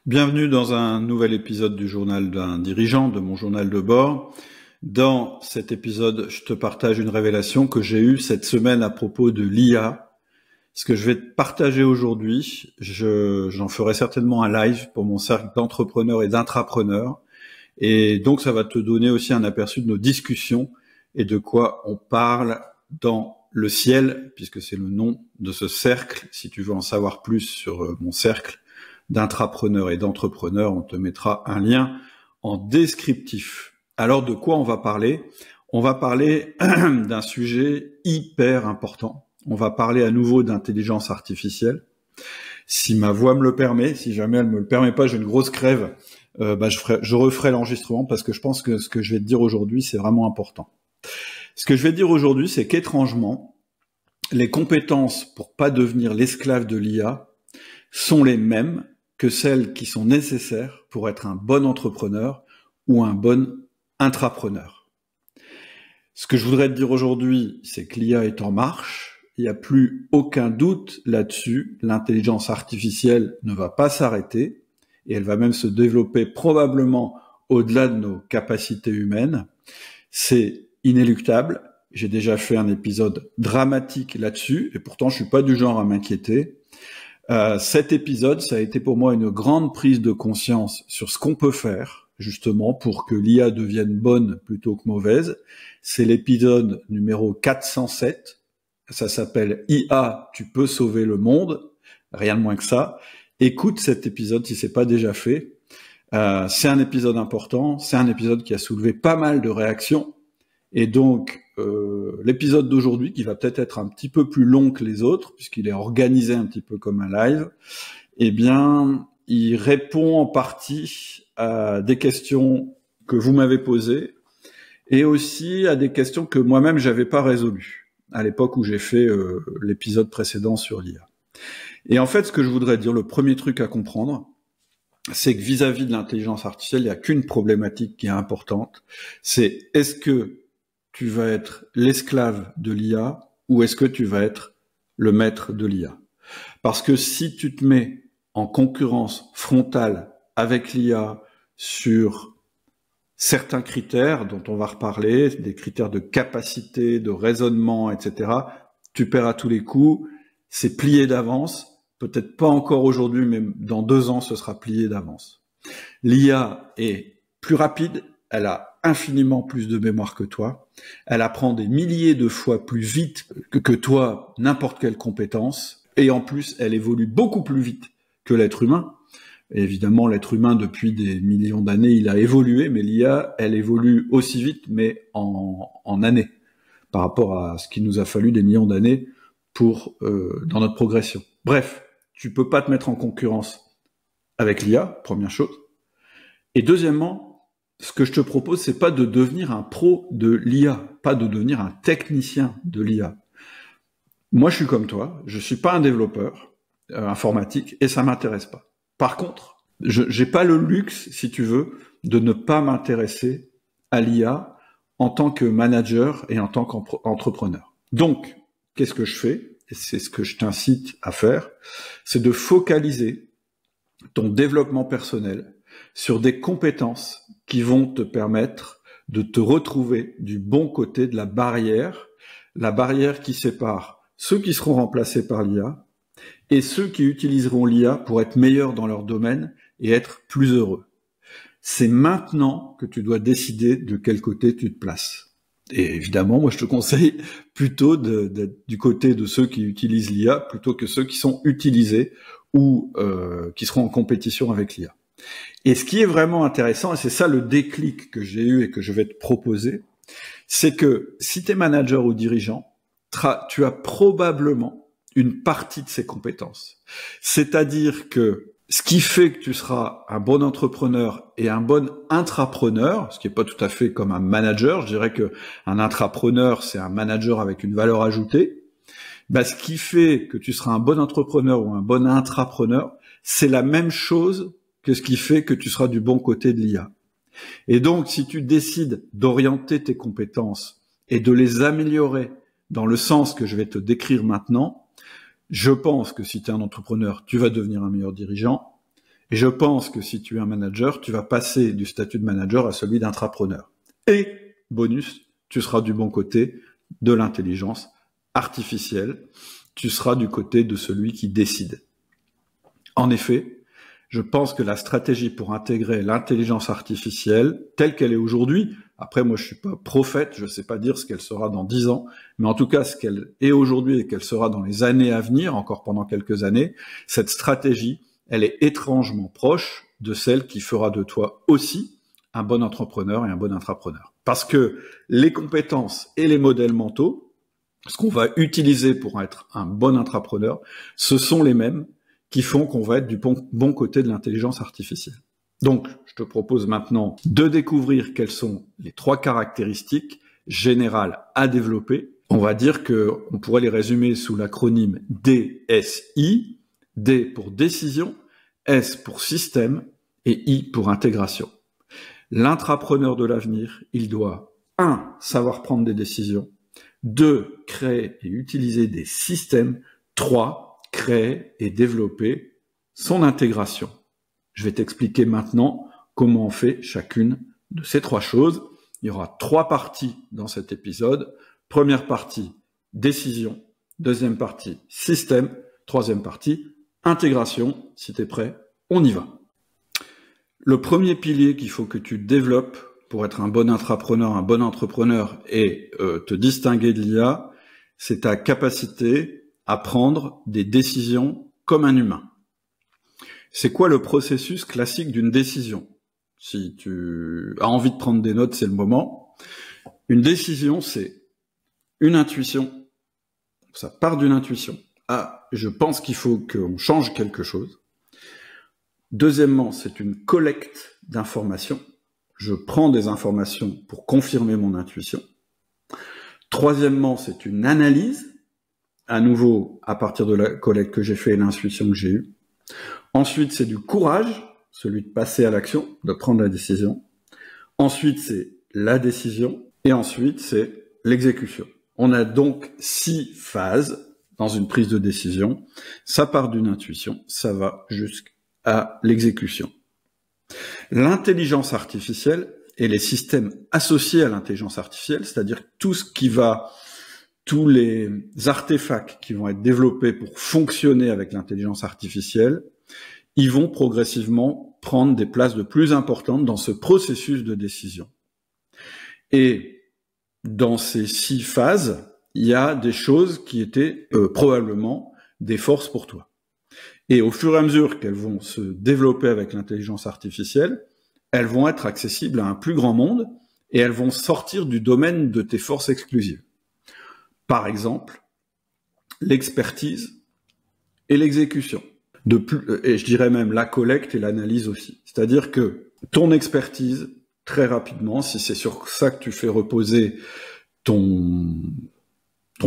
Bienvenue dans un nouvel épisode du journal d'un dirigeant, de mon journal de bord. Dans cet épisode, je te partage une révélation que j'ai eue cette semaine à propos de l'IA. Ce que je vais te partager aujourd'hui, j'en ferai certainement un live pour mon cercle d'entrepreneurs et d'intrapreneurs. Et donc, ça va te donner aussi un aperçu de nos discussions et de quoi on parle dans le ciel, puisque c'est le nom de ce cercle. Si tu veux en savoir plus sur mon cercle d'intrapreneurs et d'entrepreneurs, on te mettra un lien en descriptif. Alors, de quoi on va parler? On va parler d'un sujet hyper important. On va parler à nouveau d'intelligence artificielle. Si ma voix me le permet, si jamais elle me le permet pas, j'ai une grosse crève, je referai l'enregistrement parce que je pense que ce que je vais te dire aujourd'hui, c'est vraiment important. Ce que je vais te dire aujourd'hui, c'est qu'étrangement, les compétences pour pas devenir l'esclave de l'IA sont les mêmes que celles qui sont nécessaires pour être un bon entrepreneur ou un bon intrapreneur. Ce que je voudrais te dire aujourd'hui, c'est que l'IA est en marche, il n'y a plus aucun doute là-dessus, l'intelligence artificielle ne va pas s'arrêter, et elle va même se développer probablement au-delà de nos capacités humaines. C'est inéluctable, j'ai déjà fait un épisode dramatique là-dessus, et pourtant je suis pas du genre à m'inquiéter. Cet épisode, ça a été pour moi une grande prise de conscience sur ce qu'on peut faire, justement, pour que l'IA devienne bonne plutôt que mauvaise. C'est l'épisode numéro 407. Ça s'appelle IA, tu peux sauver le monde. Rien de moins que ça. Écoute cet épisode si c'est pas déjà fait. C'est un épisode important. C'est un épisode qui a soulevé pas mal de réactions. Et donc, l'épisode d'aujourd'hui, qui va peut-être être un petit peu plus long que les autres, puisqu'il est organisé un petit peu comme un live, eh bien, il répond en partie à des questions que vous m'avez posées, et aussi à des questions que moi-même j'avais pas résolues, à l'époque où j'ai fait l'épisode précédent sur l'IA. Et en fait, ce que je voudrais dire, le premier truc à comprendre, c'est que vis-à-vis de l'intelligence artificielle, il n'y a qu'une problématique qui est importante, c'est est-ce que tu vas être l'esclave de l'IA ou est-ce que tu vas être le maître de l'IA? Parce que si tu te mets en concurrence frontale avec l'IA sur certains critères dont on va reparler, des critères de capacité, de raisonnement, etc., tu perds à tous les coups, c'est plié d'avance, peut-être pas encore aujourd'hui, mais dans 2 ans, ce sera plié d'avance. L'IA est plus rapide, elle a infiniment plus de mémoire que toi, elle apprend des milliers de fois plus vite que toi n'importe quelle compétence, et en plus, elle évolue beaucoup plus vite que l'être humain. Et évidemment, l'être humain, depuis des millions d'années, il a évolué, mais l'IA, elle évolue aussi vite, mais en années, par rapport à ce qu'il nous a fallu des millions d'années pour dans notre progression. Bref, tu peux pas te mettre en concurrence avec l'IA, première chose. Et deuxièmement, ce que je te propose, c'est pas de devenir un pro de l'IA, pas de devenir un technicien de l'IA. Moi, je suis comme toi, je suis pas un développeur informatique et ça m'intéresse pas. Par contre, j'ai pas le luxe, si tu veux, de ne pas m'intéresser à l'IA en tant que manager et en tant qu'entrepreneur. Donc, qu'est-ce que je fais? Et c'est ce que je t'incite à faire, c'est de focaliser ton développement personnel sur des compétences qui vont te permettre de te retrouver du bon côté de la barrière qui sépare ceux qui seront remplacés par l'IA et ceux qui utiliseront l'IA pour être meilleurs dans leur domaine et être plus heureux. C'est maintenant que tu dois décider de quel côté tu te places. Et évidemment, moi je te conseille plutôt d'être du côté de ceux qui utilisent l'IA plutôt que ceux qui sont utilisés ou qui seront en compétition avec l'IA. Et ce qui est vraiment intéressant, et c'est ça le déclic que j'ai eu et que je vais te proposer, c'est que si tu es manager ou dirigeant, tu as probablement une partie de ces compétences. C'est-à-dire que ce qui fait que tu seras un bon entrepreneur et un bon intrapreneur, ce qui est pas tout à fait comme un manager, je dirais que un intrapreneur, c'est un manager avec une valeur ajoutée. Ce qui fait que tu seras un bon entrepreneur ou un bon intrapreneur, c'est la même chose que ce qui fait que tu seras du bon côté de l'IA. Et donc, si tu décides d'orienter tes compétences et de les améliorer dans le sens que je vais te décrire maintenant, je pense que si tu es un entrepreneur, tu vas devenir un meilleur dirigeant. Et je pense que si tu es un manager, tu vas passer du statut de manager à celui d'intrapreneur. Et, bonus, tu seras du bon côté de l'intelligence artificielle. Tu seras du côté de celui qui décide. En effet, je pense que la stratégie pour intégrer l'intelligence artificielle telle qu'elle est aujourd'hui, après moi je suis pas prophète, je sais pas dire ce qu'elle sera dans 10 ans, mais en tout cas ce qu'elle est aujourd'hui et qu'elle sera dans les années à venir, encore pendant quelques années, cette stratégie, elle est étrangement proche de celle qui fera de toi aussi un bon entrepreneur et un bon intrapreneur. Parce que les compétences et les modèles mentaux, ce qu'on va utiliser pour être un bon intrapreneur, ce sont les mêmes qui font qu'on va être du bon côté de l'intelligence artificielle. Donc, je te propose maintenant de découvrir quelles sont les 3 caractéristiques générales à développer. On va dire qu'on pourrait les résumer sous l'acronyme DSI, D pour décision, S pour système et I pour intégration. L'intrapreneur de l'avenir, il doit 1. Savoir prendre des décisions, 2. Créer et utiliser des systèmes, 3. Créer et développer son intégration. Je vais t'expliquer maintenant comment on fait chacune de ces 3 choses. Il y aura 3 parties dans cet épisode. Première partie, décision. Deuxième partie, système. Troisième partie, intégration. Si tu es prêt, on y va. Le premier pilier qu'il faut que tu développes pour être un bon intrapreneur, un bon entrepreneur et te distinguer de l'IA, c'est ta capacité à prendre des décisions comme un humain. C'est quoi le processus classique d'une décision? Si tu as envie de prendre des notes, c'est le moment. Une décision, c'est une intuition. Ça part d'une intuition. Ah, je pense qu'il faut qu'on change quelque chose. Deuxièmement, c'est une collecte d'informations. Je prends des informations pour confirmer mon intuition. Troisièmement, c'est une analyse. À nouveau, à partir de la collecte que j'ai fait et l'intuition que j'ai eue. Ensuite, c'est du courage, celui de passer à l'action, de prendre la décision. Ensuite, c'est la décision. Et ensuite, c'est l'exécution. On a donc 6 phases dans une prise de décision. Ça part d'une intuition, ça va jusqu'à l'exécution. L'intelligence artificielle et les systèmes associés à l'intelligence artificielle, c'est-à-dire tous les artefacts qui vont être développés pour fonctionner avec l'intelligence artificielle, ils vont progressivement prendre des places de plus importantes dans ce processus de décision. Et dans ces 6 phases, il y a des choses qui étaient probablement des forces pour toi. Et au fur et à mesure qu'elles vont se développer avec l'intelligence artificielle, elles vont être accessibles à un plus grand monde et elles vont sortir du domaine de tes forces exclusives. Par exemple, l'expertise et l'exécution. Et je dirais même la collecte et l'analyse aussi. C'est-à-dire que ton expertise, très rapidement, si c'est sur ça que tu fais reposer ton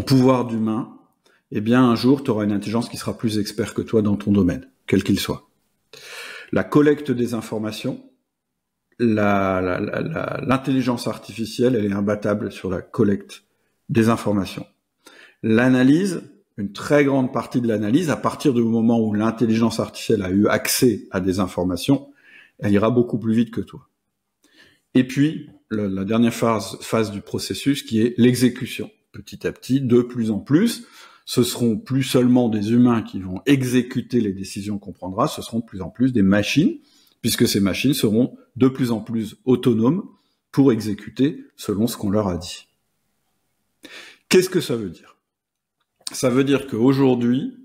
pouvoir d'humain, eh bien un jour, tu auras une intelligence qui sera plus expert que toi dans ton domaine, quel qu'il soit. La collecte des informations, l'intelligence artificielle, elle est imbattable sur la collecte des informations. L'analyse, une très grande partie de l'analyse, à partir du moment où l'intelligence artificielle a eu accès à des informations, elle ira beaucoup plus vite que toi. Et puis, la dernière phase du processus qui est l'exécution. Petit à petit, de plus en plus, ce seront plus seulement des humains qui vont exécuter les décisions qu'on prendra, ce seront de plus en plus des machines, puisque ces machines seront de plus en plus autonomes pour exécuter selon ce qu'on leur a dit. Qu'est-ce que ça veut dire ? Ça veut dire qu'aujourd'hui,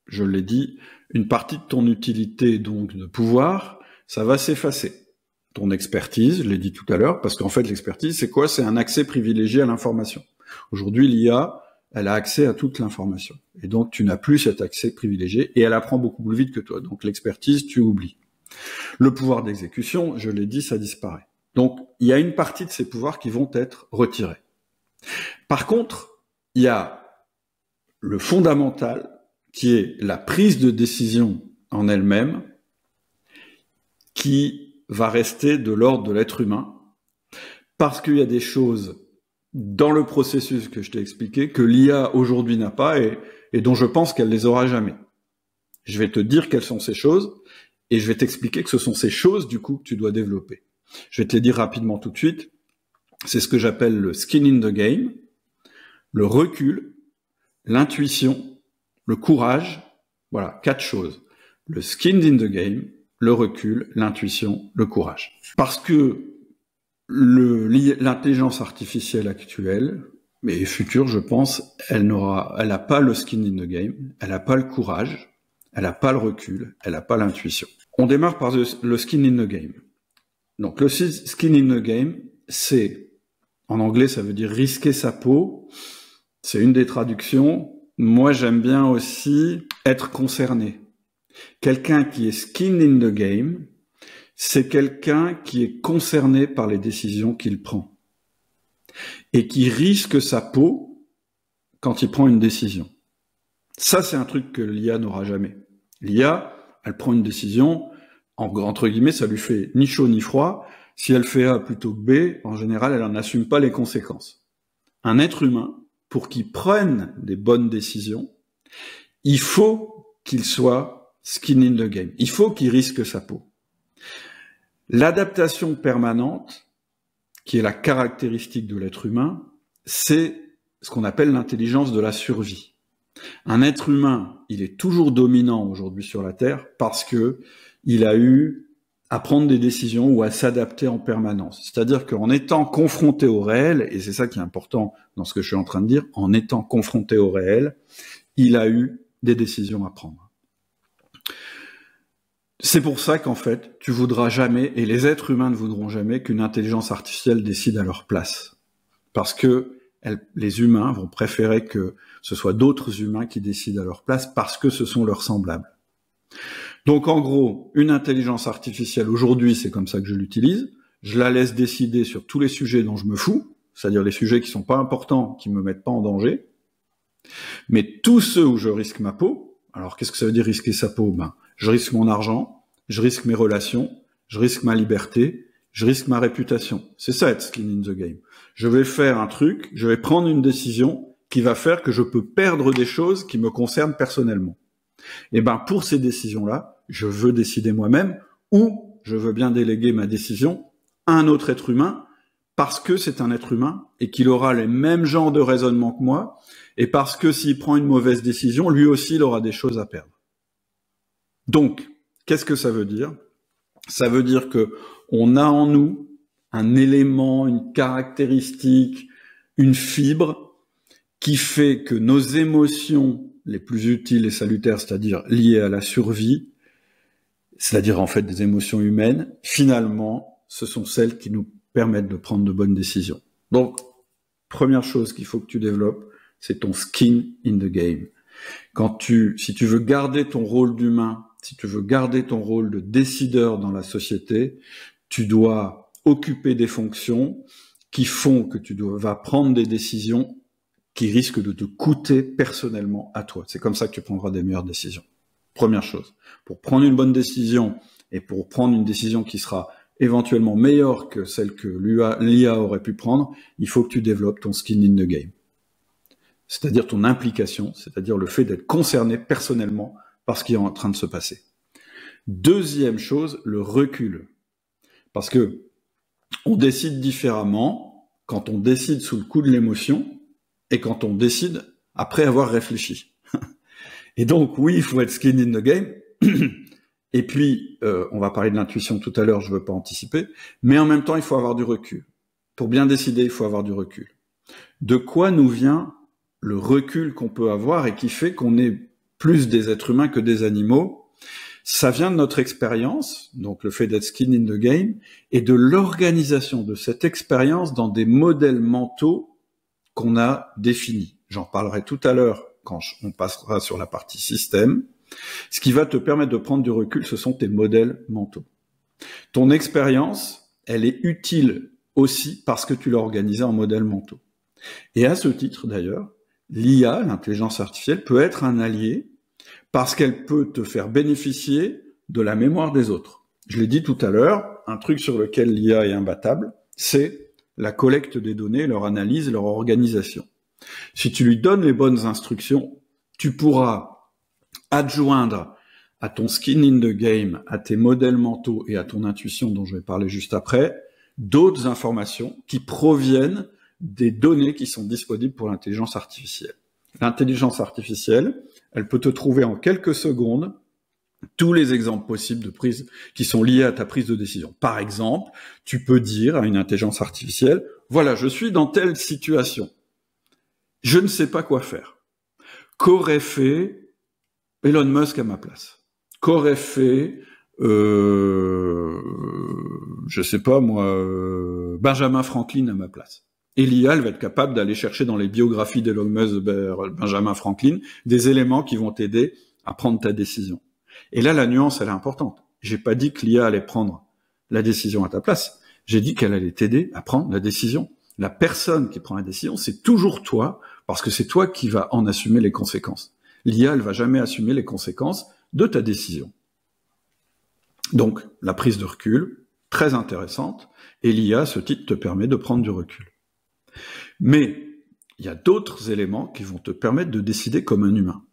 je l'ai dit, une partie de ton utilité, donc de pouvoir, ça va s'effacer. Ton expertise, je l'ai dit tout à l'heure, parce qu'en fait l'expertise, c'est quoi ? C'est un accès privilégié à l'information. Aujourd'hui, l'IA, elle a accès à toute l'information. Et donc, tu n'as plus cet accès privilégié, et elle apprend beaucoup plus vite que toi. Donc, l'expertise, tu oublies. Le pouvoir d'exécution, je l'ai dit, ça disparaît. Donc, il y a une partie de ces pouvoirs qui vont être retirés. Par contre, il y a le fondamental, qui est la prise de décision en elle-même, qui va rester de l'ordre de l'être humain, parce qu'il y a des choses dans le processus que je t'ai expliqué, que l'IA aujourd'hui n'a pas et dont je pense qu'elle les aura jamais. Je vais te dire quelles sont ces choses, et je vais t'expliquer que ce sont ces choses, du coup, que tu dois développer. Je vais te les dire rapidement tout de suite. C'est ce que j'appelle le skin in the game, le recul, l'intuition, le courage. Voilà, 4 choses. Le skin in the game, le recul, l'intuition, le courage. Parce que l'intelligence artificielle actuelle, mais future, je pense, elle n'a pas le skin in the game, elle n'a pas le courage, elle n'a pas le recul, elle n'a pas l'intuition. On démarre par le skin in the game. Donc le skin in the game, c'est, en anglais, ça veut dire risquer sa peau. C'est une des traductions. Moi, j'aime bien aussi être concerné. Quelqu'un qui est skin in the game, c'est quelqu'un qui est concerné par les décisions qu'il prend et qui risque sa peau quand il prend une décision. Ça, c'est un truc que l'IA n'aura jamais. L'IA, elle prend une décision, entre guillemets, ça lui fait ni chaud ni froid. Si elle fait A plutôt que B, en général, elle n'en assume pas les conséquences. Un être humain, pour qu'il prenne des bonnes décisions, il faut qu'il soit skin in the game. Il faut qu'il risque sa peau. L'adaptation permanente, qui est la caractéristique de l'être humain, c'est ce qu'on appelle l'intelligence de la survie. Un être humain, il est toujours dominant aujourd'hui sur la Terre parce que il a eu à prendre des décisions ou à s'adapter en permanence. C'est-à-dire qu'en étant confronté au réel, et c'est ça qui est important dans ce que je suis en train de dire, en étant confronté au réel, il a eu des décisions à prendre. C'est pour ça qu'en fait, tu voudras jamais, et les êtres humains ne voudront jamais, qu'une intelligence artificielle décide à leur place. Parce que les humains vont préférer que ce soit d'autres humains qui décident à leur place parce que ce sont leurs semblables. Donc en gros, une intelligence artificielle, aujourd'hui, c'est comme ça que je l'utilise. Je la laisse décider sur tous les sujets dont je me fous, c'est-à-dire les sujets qui sont pas importants, qui me mettent pas en danger. Mais tous ceux où je risque ma peau, alors qu'est-ce que ça veut dire risquer sa peau? Je risque mon argent, je risque mes relations, je risque ma liberté, je risque ma réputation. C'est ça être skin in the game. Je vais faire un truc, je vais prendre une décision qui va faire que je peux perdre des choses qui me concernent personnellement. Et pour ces décisions-là, je veux décider moi-même ou je veux bien déléguer ma décision à un autre être humain parce que c'est un être humain et qu'il aura les mêmes genres de raisonnement que moi et parce que s'il prend une mauvaise décision, lui aussi, il aura des choses à perdre. Donc, qu'est-ce que ça veut dire? Ça veut dire que on a en nous un élément, une caractéristique, une fibre qui fait que nos émotions les plus utiles et salutaires, c'est-à-dire liées à la survie, c'est-à-dire en fait des émotions humaines, finalement, ce sont celles qui nous permettent de prendre de bonnes décisions. Donc, première chose qu'il faut que tu développes, c'est ton skin in the game. Si tu veux garder ton rôle d'humain, si tu veux garder ton rôle de décideur dans la société, tu dois occuper des fonctions qui font que vas prendre des décisions qui risquent de te coûter personnellement à toi. C'est comme ça que tu prendras des meilleures décisions. Première chose. Pour prendre une bonne décision et pour prendre une décision qui sera éventuellement meilleure que celle que l'IA aurait pu prendre, il faut que tu développes ton skin in the game. C'est-à-dire ton implication, c'est-à-dire le fait d'être concerné personnellement par ce qui est en train de se passer. Deuxième chose, le recul. Parce que on décide différemment quand on décide sous le coup de l'émotion et quand on décide après avoir réfléchi. Et donc, oui, il faut être skin in the game. Et puis, on va parler de l'intuition tout à l'heure, je ne veux pas anticiper. Mais en même temps, il faut avoir du recul. Pour bien décider, il faut avoir du recul. De quoi nous vient le recul qu'on peut avoir et qui fait qu'on est plus des êtres humains que des animaux? Ça vient de notre expérience, donc le fait d'être skin in the game, et de l'organisation de cette expérience dans des modèles mentaux qu'on a définis. J'en parlerai tout à l'heure quand on passera sur la partie système. Ce qui va te permettre de prendre du recul, ce sont tes modèles mentaux. Ton expérience, elle est utile aussi parce que tu l'as organisée en modèles mentaux. Et à ce titre d'ailleurs, l'IA, l'intelligence artificielle, peut être un allié parce qu'elle peut te faire bénéficier de la mémoire des autres. Je l'ai dit tout à l'heure, un truc sur lequel l'IA est imbattable, c'est la collecte des données, leur analyse, leur organisation. Si tu lui donnes les bonnes instructions, tu pourras adjoindre à ton skin in the game, à tes modèles mentaux et à ton intuition dont je vais parler juste après, d'autres informations qui proviennent des données qui sont disponibles pour l'intelligence artificielle. L'intelligence artificielle, elle peut te trouver en quelques secondes tous les exemples possibles de prise qui sont liés à ta prise de décision. Par exemple, tu peux dire à une intelligence artificielle, voilà, je suis dans telle situation. Je ne sais pas quoi faire. Qu'aurait fait Elon Musk à ma place? Qu'aurait fait, je sais pas moi, Benjamin Franklin à ma place? Et l'IA, elle va être capable d'aller chercher dans les biographies d'Elon Musk, Benjamin Franklin, des éléments qui vont t'aider à prendre ta décision. Et là, la nuance, elle est importante. J'ai pas dit que l'IA allait prendre la décision à ta place. J'ai dit qu'elle allait t'aider à prendre la décision. La personne qui prend la décision, c'est toujours toi, parce que c'est toi qui vas en assumer les conséquences. L'IA, elle va jamais assumer les conséquences de ta décision. Donc, la prise de recul, très intéressante, et l'IA, à ce titre, te permet de prendre du recul. Mais il y a d'autres éléments qui vont te permettre de décider comme un humain.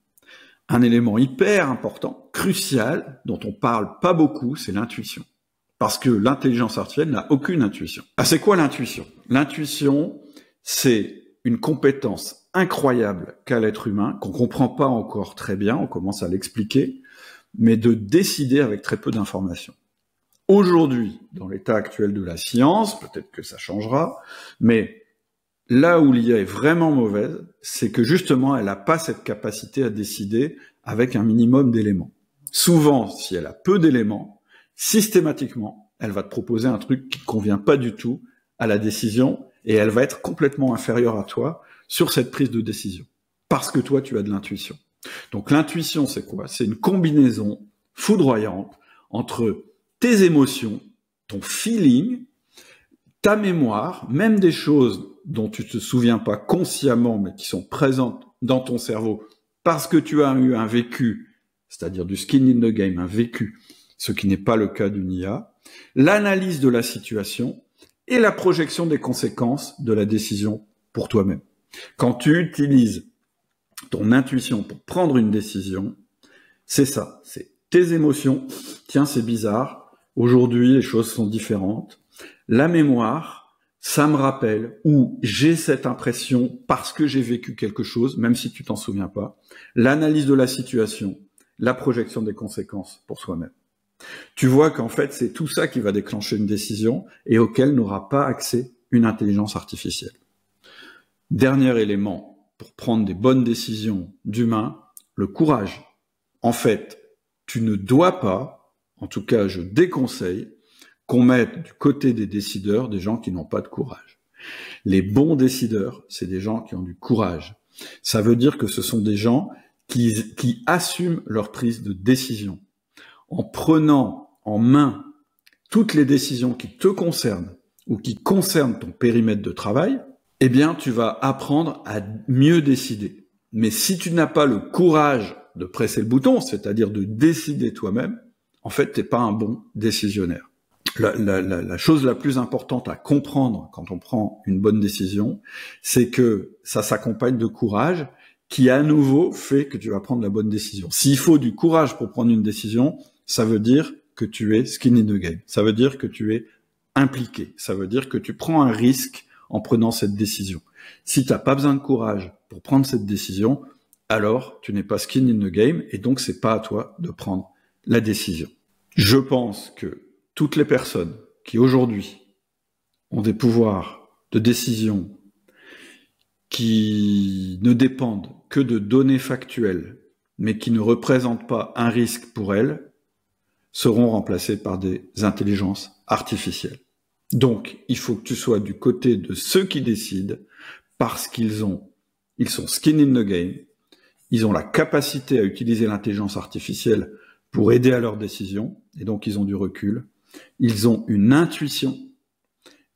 Un élément hyper important, crucial, dont on parle pas beaucoup, c'est l'intuition. Parce que l'intelligence artificielle n'a aucune intuition. Ah, c'est quoi l'intuition? L'intuition, c'est une compétence incroyable qu'a l'être humain, qu'on comprend pas encore très bien, on commence à l'expliquer, mais de décider avec très peu d'informations. Aujourd'hui, dans l'état actuel de la science, peut-être que ça changera, mais là où l'IA est vraiment mauvaise, c'est que justement, elle n'a pas cette capacité à décider avec un minimum d'éléments. Souvent, si elle a peu d'éléments, systématiquement, elle va te proposer un truc qui ne convient pas du tout à la décision et elle va être complètement inférieure à toi sur cette prise de décision. Parce que toi, tu as de l'intuition. Donc l'intuition, c'est quoi? C'est une combinaison foudroyante entre tes émotions, ton feeling, ta mémoire, même des choses dont tu te souviens pas consciemment, mais qui sont présentes dans ton cerveau parce que tu as eu un vécu, c'est-à-dire du skin in the game, un vécu, ce qui n'est pas le cas d'une IA, l'analyse de la situation et la projection des conséquences de la décision pour toi-même. Quand tu utilises ton intuition pour prendre une décision, c'est ça, c'est tes émotions. Tiens, c'est bizarre, aujourd'hui les choses sont différentes. La mémoire, ça me rappelle, ou j'ai cette impression parce que j'ai vécu quelque chose, même si tu t'en souviens pas. L'analyse de la situation, la projection des conséquences pour soi-même. Tu vois qu'en fait, c'est tout ça qui va déclencher une décision et auquel n'aura pas accès une intelligence artificielle. Dernier élément pour prendre des bonnes décisions d'humain, le courage. En fait, tu ne dois pas, en tout cas je déconseille, qu'on mette du côté des décideurs des gens qui n'ont pas de courage. Les bons décideurs, c'est des gens qui ont du courage. Ça veut dire que ce sont des gens qui assument leur prise de décision. En prenant en main toutes les décisions qui te concernent ou qui concernent ton périmètre de travail, eh bien, tu vas apprendre à mieux décider. Mais si tu n'as pas le courage de presser le bouton, c'est-à-dire de décider toi-même, en fait, t'es pas un bon décisionnaire. La chose la plus importante à comprendre quand on prend une bonne décision, c'est que ça s'accompagne de courage qui, à nouveau, fait que tu vas prendre la bonne décision. S'il faut du courage pour prendre une décision, ça veut dire que tu es skin in the game. Ça veut dire que tu es impliqué. Ça veut dire que tu prends un risque en prenant cette décision. Si tu n'as pas besoin de courage pour prendre cette décision, alors tu n'es pas skin in the game et donc c'est pas à toi de prendre la décision. Je pense que toutes les personnes qui aujourd'hui ont des pouvoirs de décision qui ne dépendent que de données factuelles, mais qui ne représentent pas un risque pour elles, seront remplacées par des intelligences artificielles. Donc, il faut que tu sois du côté de ceux qui décident parce ils sont skin in the game, ils ont la capacité à utiliser l'intelligence artificielle pour aider à leurs décisions, et donc ils ont du recul, ils ont une intuition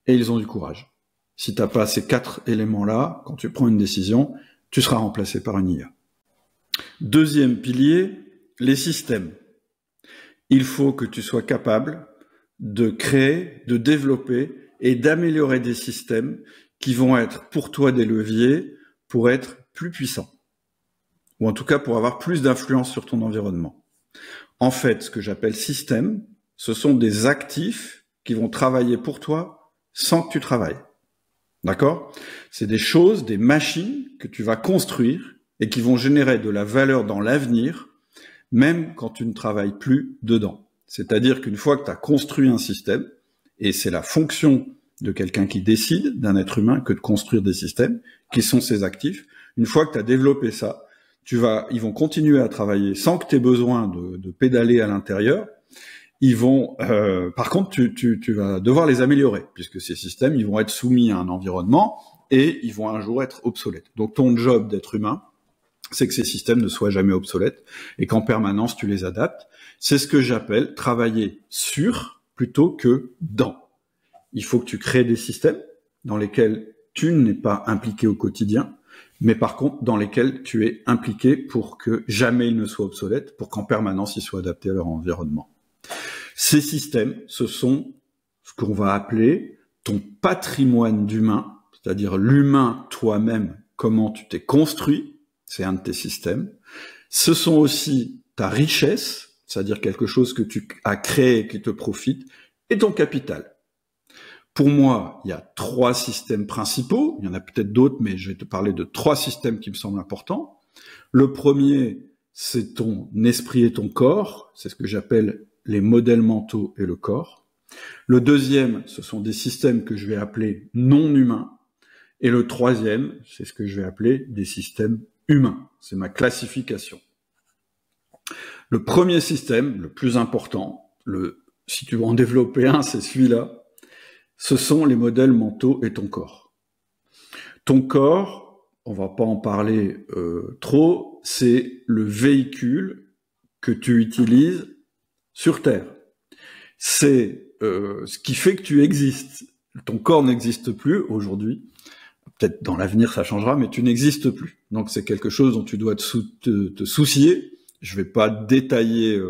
et ils ont du courage. Si tu n'as pas ces 4 éléments-là, quand tu prends une décision, tu seras remplacé par une IA. Deuxième pilier, les systèmes. Il faut que tu sois capable de créer, de développer et d'améliorer des systèmes qui vont être pour toi des leviers pour être plus puissants. Ou en tout cas pour avoir plus d'influence sur ton environnement. En fait, ce que j'appelle système, ce sont des actifs qui vont travailler pour toi sans que tu travailles. D'accord? C'est des choses, des machines que tu vas construire et qui vont générer de la valeur dans l'avenir, même quand tu ne travailles plus dedans. C'est-à-dire qu'une fois que tu as construit un système, et c'est la fonction de quelqu'un qui décide, d'un être humain, que de construire des systèmes, qui sont ses actifs, une fois que tu as développé ça, ils vont continuer à travailler sans que tu aies besoin de pédaler à l'intérieur. Ils vont, par contre, tu vas devoir les améliorer, puisque ces systèmes, ils vont être soumis à un environnement et ils vont un jour être obsolètes. Donc ton job d'être humain, c'est que ces systèmes ne soient jamais obsolètes et qu'en permanence tu les adaptes. C'est ce que j'appelle travailler sur plutôt que dans. Il faut que tu crées des systèmes dans lesquels tu n'es pas impliqué au quotidien, mais par contre dans lesquels tu es impliqué pour que jamais ils ne soient obsolètes, pour qu'en permanence ils soient adaptés à leur environnement. Ces systèmes, ce sont ce qu'on va appeler ton patrimoine d'humain, c'est-à-dire l'humain toi-même, comment tu t'es construit, c'est un de tes systèmes. Ce sont aussi ta richesse, c'est-à-dire quelque chose que tu as créé et qui te profite, et ton capital. Pour moi, il y a 3 systèmes principaux, il y en a peut-être d'autres, mais je vais te parler de 3 systèmes qui me semblent importants. Le premier, c'est ton esprit et ton corps, c'est ce que j'appelle les modèles mentaux et le corps. Le deuxième, ce sont des systèmes que je vais appeler non humains. Et le troisième, c'est ce que je vais appeler des systèmes humains. C'est ma classification. Le premier système, le plus important, si tu veux en développer un, c'est celui-là. Ce sont les modèles mentaux et ton corps. Ton corps, on va pas en parler trop, c'est le véhicule que tu utilises sur Terre. C'est ce qui fait que tu existes. Ton corps n'existe plus aujourd'hui. Peut-être dans l'avenir ça changera, mais tu n'existes plus. Donc c'est quelque chose dont tu dois te soucier. Je vais pas détailler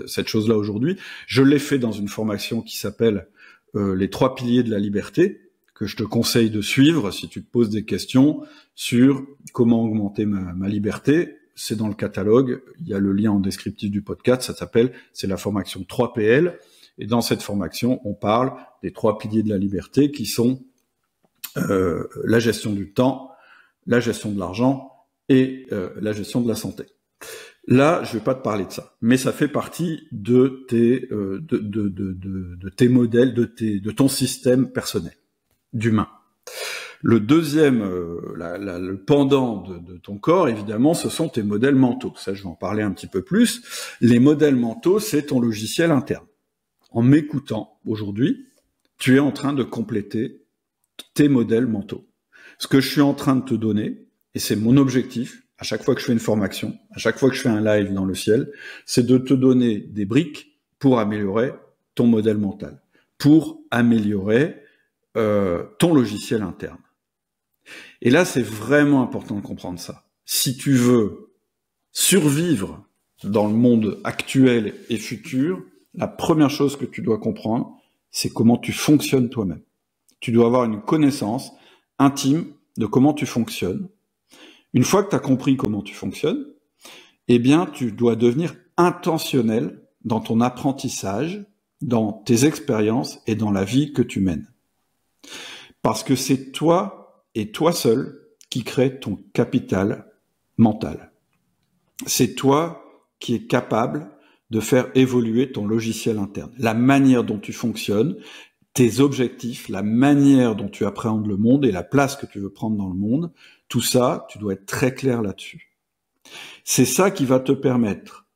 cette chose-là aujourd'hui. Je l'ai fait dans une formation qui s'appelle les 3 piliers de la liberté, que je te conseille de suivre si tu te poses des questions sur comment augmenter ma liberté. C'est dans le catalogue, il y a le lien en descriptif du podcast, c'est la formation 3PL. Et dans cette formation, on parle des 3 piliers de la liberté qui sont la gestion du temps, la gestion de l'argent et la gestion de la santé. Là, je vais pas te parler de ça, mais ça fait partie de tes modèles, de ton système personnel, d'humain. Le deuxième, le pendant de ton corps, évidemment, ce sont tes modèles mentaux. Ça, je vais en parler un petit peu plus. Les modèles mentaux, c'est ton logiciel interne. En m'écoutant aujourd'hui, tu es en train de compléter tes modèles mentaux. Ce que je suis en train de te donner, et c'est mon objectif, à chaque fois que je fais une formation, à chaque fois que je fais un live dans le ciel, c'est de te donner des briques pour améliorer ton modèle mental, pour améliorer ton logiciel interne. Et là, c'est vraiment important de comprendre ça. Si tu veux survivre dans le monde actuel et futur, la première chose que tu dois comprendre, c'est comment tu fonctionnes toi-même. Tu dois avoir une connaissance intime de comment tu fonctionnes. Une fois que tu as compris comment tu fonctionnes, eh bien, tu dois devenir intentionnel dans ton apprentissage, dans tes expériences et dans la vie que tu mènes. Parce que c'est toi et toi seul qui crée ton capital mental. C'est toi qui es capable de faire évoluer ton logiciel interne. La manière dont tu fonctionnes, tes objectifs, la manière dont tu appréhendes le monde et la place que tu veux prendre dans le monde, tout ça, tu dois être très clair là-dessus. C'est ça qui va te permettre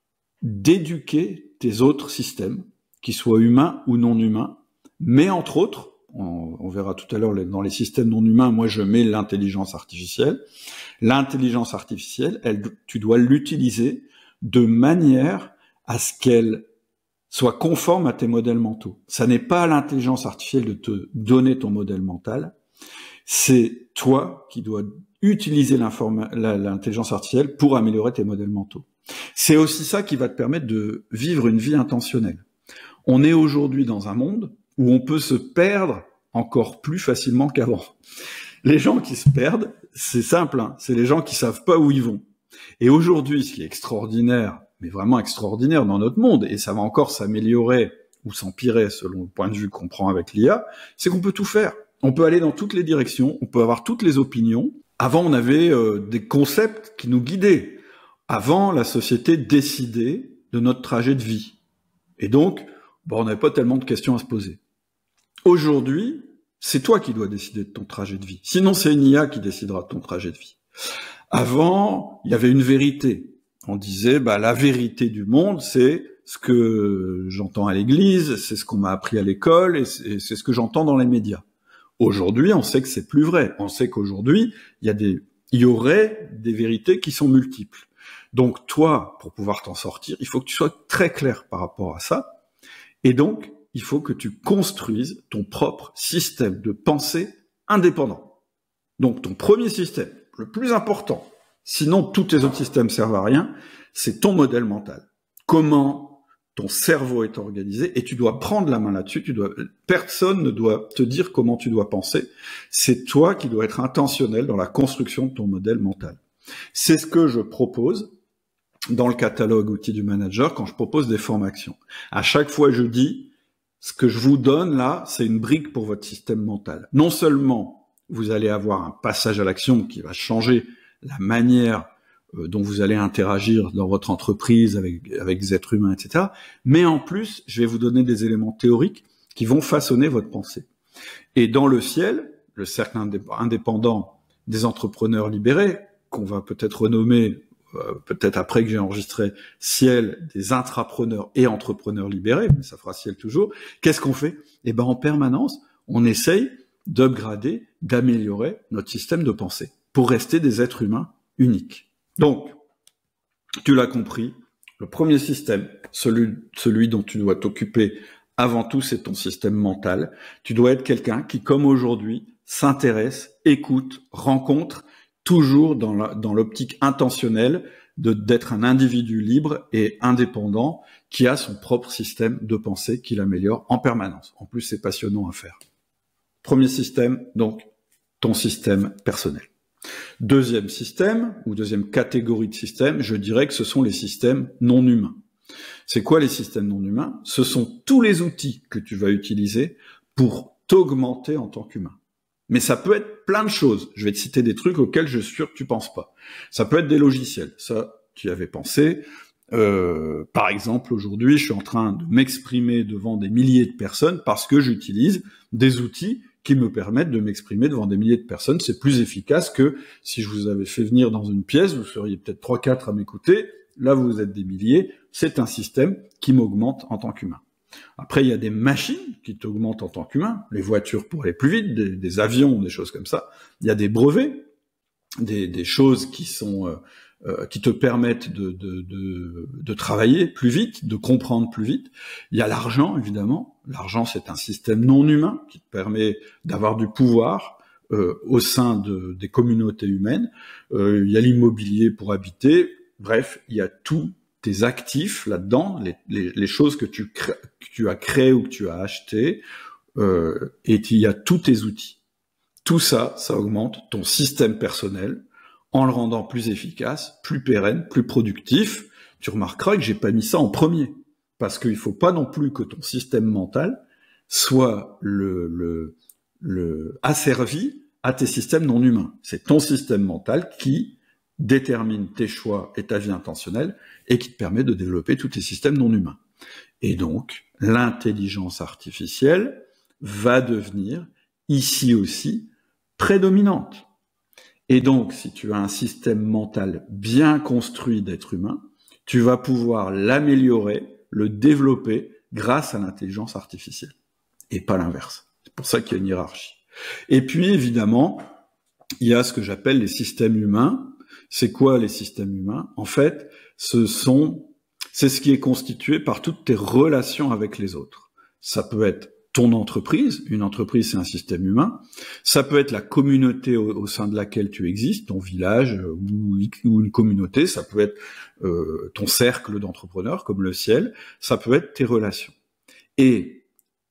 d'éduquer tes autres systèmes, qu'ils soient humains ou non humains, mais entre autres, on verra tout à l'heure dans les systèmes non humains, moi je mets l'intelligence artificielle. L'intelligence artificielle, tu dois l'utiliser de manière à ce qu'elle soit conforme à tes modèles mentaux. Ça n'est pas à l'intelligence artificielle de te donner ton modèle mental, c'est toi qui dois utiliser l'intelligence artificielle pour améliorer tes modèles mentaux. C'est aussi ça qui va te permettre de vivre une vie intentionnelle. On est aujourd'hui dans un monde où on peut se perdre encore plus facilement qu'avant. Les gens qui se perdent, c'est simple, hein, c'est les gens qui savent pas où ils vont. Et aujourd'hui, ce qui est extraordinaire mais vraiment extraordinaire dans notre monde, et ça va encore s'améliorer ou s'empirer selon le point de vue qu'on prend avec l'IA, c'est qu'on peut tout faire. On peut aller dans toutes les directions, on peut avoir toutes les opinions. Avant, on avait des concepts qui nous guidaient. Avant, la société décidait de notre trajet de vie. Et donc, on n'avait pas tellement de questions à se poser. Aujourd'hui, c'est toi qui dois décider de ton trajet de vie. Sinon, c'est une IA qui décidera de ton trajet de vie. Avant, il y avait une vérité. On disait, la vérité du monde, c'est ce que j'entends à l'église, c'est ce qu'on m'a appris à l'école, et c'est ce que j'entends dans les médias. Aujourd'hui, on sait que c'est plus vrai. On sait qu'aujourd'hui, il y aurait des vérités qui sont multiples. Donc, toi, pour pouvoir t'en sortir, il faut que tu sois très clair par rapport à ça. Et donc, il faut que tu construises ton propre système de pensée indépendant. Donc, ton premier système, le plus important, sinon tous tes autres systèmes servent à rien, c'est ton modèle mental. Comment ton cerveau est organisé, et tu dois prendre la main là-dessus. Personne ne doit te dire comment tu dois penser. C'est toi qui dois être intentionnel dans la construction de ton modèle mental. C'est ce que je propose dans le catalogue outils du manager quand je propose des formations. À chaque fois, je dis, ce que je vous donne là, c'est une brique pour votre système mental. Non seulement vous allez avoir un passage à l'action qui va changer la manière dont vous allez interagir dans votre entreprise avec des êtres humains, etc. Mais en plus, je vais vous donner des éléments théoriques qui vont façonner votre pensée. Et dans le ciel, le cercle indépendant des entrepreneurs libérés, qu'on va peut-être renommer, peut-être après que j'ai enregistré, ciel des intrapreneurs et entrepreneurs libérés, mais ça fera ciel toujours, qu'est-ce qu'on fait? En permanence, on essaye d'upgrader, d'améliorer notre système de pensée pour rester des êtres humains uniques. Donc, tu l'as compris, le premier système, celui dont tu dois t'occuper avant tout, c'est ton système mental. Tu dois être quelqu'un qui, comme aujourd'hui, s'intéresse, écoute, rencontre, toujours dans l'optique intentionnelle d'être un individu libre et indépendant qui a son propre système de pensée qu'il améliore en permanence. En plus, c'est passionnant à faire. Premier système, donc, ton système personnel. Deuxième système, ou deuxième catégorie de systèmes, je dirais que ce sont les systèmes non humains. C'est quoi les systèmes non humains? Ce sont tous les outils que tu vas utiliser pour t'augmenter en tant qu'humain. Mais ça peut être plein de choses. Je vais te citer des trucs auxquels je suis sûr que tu penses pas. Ça peut être des logiciels. Ça, tu y avais pensé. Par exemple, aujourd'hui, je suis en train de m'exprimer devant des milliers de personnes parce que j'utilise des outils qui me permettent de m'exprimer devant des milliers de personnes. C'est plus efficace que si je vous avais fait venir dans une pièce, vous seriez peut-être 3-4 à m'écouter. Là, vous êtes des milliers. C'est un système qui m'augmente en tant qu'humain. Après, il y a des machines qui t'augmentent en tant qu'humain. Les voitures pour aller plus vite, des avions, des choses comme ça. Il y a des brevets, des choses qui sont qui te permettent de travailler plus vite, de comprendre plus vite. Il y a l'argent, évidemment. L'argent, c'est un système non humain qui te permet d'avoir du pouvoir au sein des communautés humaines. Il y a l'immobilier pour habiter. Bref, il y a tous tes actifs là-dedans, les choses que tu as créées ou que tu as achetées, et il y a tous tes outils. Tout ça, ça augmente ton système personnel en le rendant plus efficace, plus pérenne, plus productif. Tu remarqueras que j'ai pas mis ça en premier, parce qu'il faut pas non plus que ton système mental soit asservi à tes systèmes non humains. C'est ton système mental qui détermine tes choix et ta vie intentionnelle et qui te permet de développer tous tes systèmes non humains. Et donc, l'intelligence artificielle va devenir, ici aussi, prédominante. Et donc, si tu as un système mental bien construit d'être humain, tu vas pouvoir l'améliorer, le développer grâce à l'intelligence artificielle. Et pas l'inverse. C'est pour ça qu'il y a une hiérarchie. Et puis, évidemment, il y a ce que j'appelle les systèmes humains. C'est quoi les systèmes humains? En fait, c'est ce qui est constitué par toutes tes relations avec les autres. Ça peut être ton entreprise. Une entreprise, c'est un système humain. Ça peut être la communauté au sein de laquelle tu existes, ton village ou une communauté. Ça peut être ton cercle d'entrepreneurs, comme le ciel. Ça peut être tes relations. Et